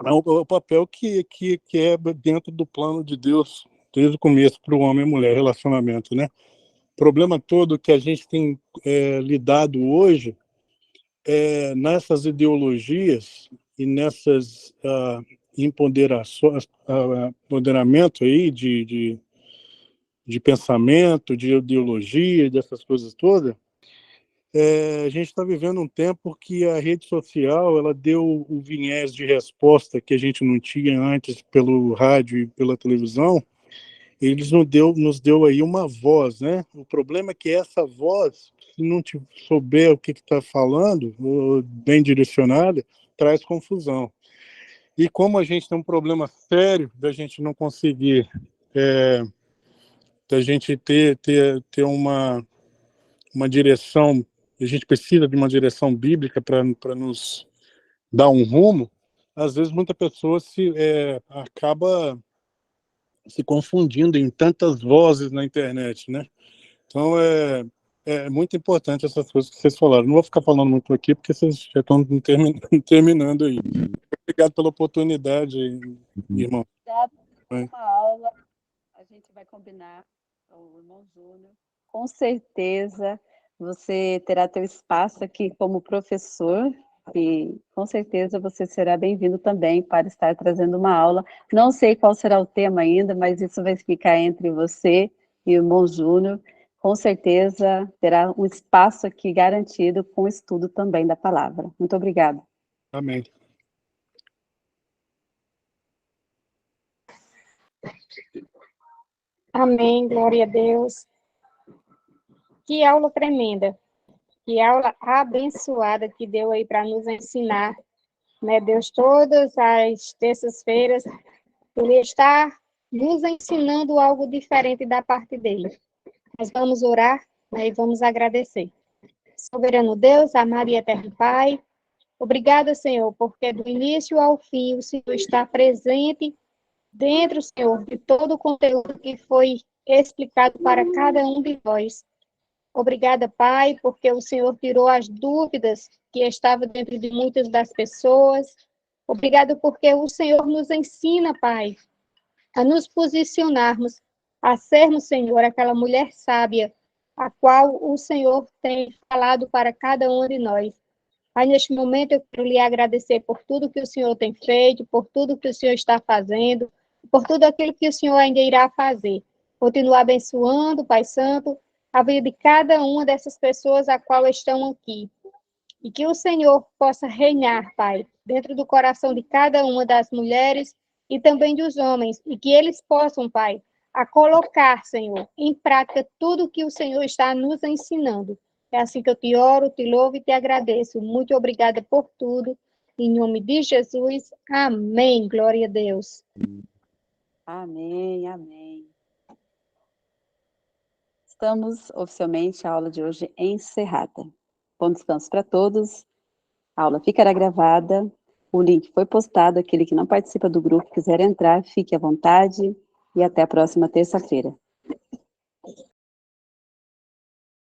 é o papel que é dentro do plano de Deus desde o começo para o homem e mulher, relacionamento, né? O problema todo que a gente tem lidado hoje é nessas ideologias e nessas empoderamento aí de pensamento, de ideologia, dessas coisas todas. A gente está vivendo um tempo que a rede social ela deu o viés de resposta que a gente não tinha antes pelo rádio e pela televisão. Eles nos deu aí uma voz, né? O problema é que essa voz, se não souber o que está falando, bem direcionada, traz confusão. E como a gente tem um problema sério da gente não conseguir, da gente ter uma direção, a gente precisa de uma direção bíblica para nos dar um rumo, às vezes muita pessoa acaba se confundindo em tantas vozes na internet, né? Então é muito importante essas coisas que vocês falaram. Não vou ficar falando muito aqui, porque vocês já estão terminando aí. Obrigado pela oportunidade, irmão. Obrigada por uma aula. A gente vai combinar com o irmão Júnior. Com certeza você terá seu espaço aqui como professor e com certeza você será bem-vindo também para estar trazendo uma aula. Não sei qual será o tema ainda, mas isso vai ficar entre você e o irmão Júnior. Com certeza terá um espaço aqui garantido com o estudo também da palavra. Muito obrigada. Amém. Amém, glória a Deus. Que aula tremenda, que aula abençoada que deu aí para nos ensinar, né? Deus, todas as terças-feiras, Ele está nos ensinando algo diferente da parte dele. Nós vamos orar, né, e vamos agradecer. Soberano Deus, amado e eterno Pai, obrigada, Senhor, porque do início ao fim o Senhor está presente dentro, Senhor, de todo o conteúdo que foi explicado para cada um de nós. Obrigada, Pai, porque o Senhor tirou as dúvidas que estavam dentro de muitas das pessoas. Obrigada porque o Senhor nos ensina, Pai, a nos posicionarmos, a sermos, Senhor, aquela mulher sábia, a qual o Senhor tem falado para cada um de nós. Pai, neste momento eu quero lhe agradecer por tudo que o Senhor tem feito, por tudo que o Senhor está fazendo, por tudo aquilo que o Senhor ainda irá fazer. Continua abençoando, Pai Santo, a vida de cada uma dessas pessoas a qual estão aqui. E que o Senhor possa reinar, Pai, dentro do coração de cada uma das mulheres e também dos homens, e que eles possam, Pai, a colocar, Senhor, em prática tudo que o Senhor está nos ensinando. É assim que eu te oro, te louvo e te agradeço. Muito obrigada por tudo. Em nome de Jesus, amém. Glória a Deus. Amém, amém. Estamos oficialmente a aula de hoje encerrada. Bom descanso para todos. A aula ficará gravada. O link foi postado. Aquele que não participa do grupo quiser entrar, fique à vontade. E até a próxima terça-feira.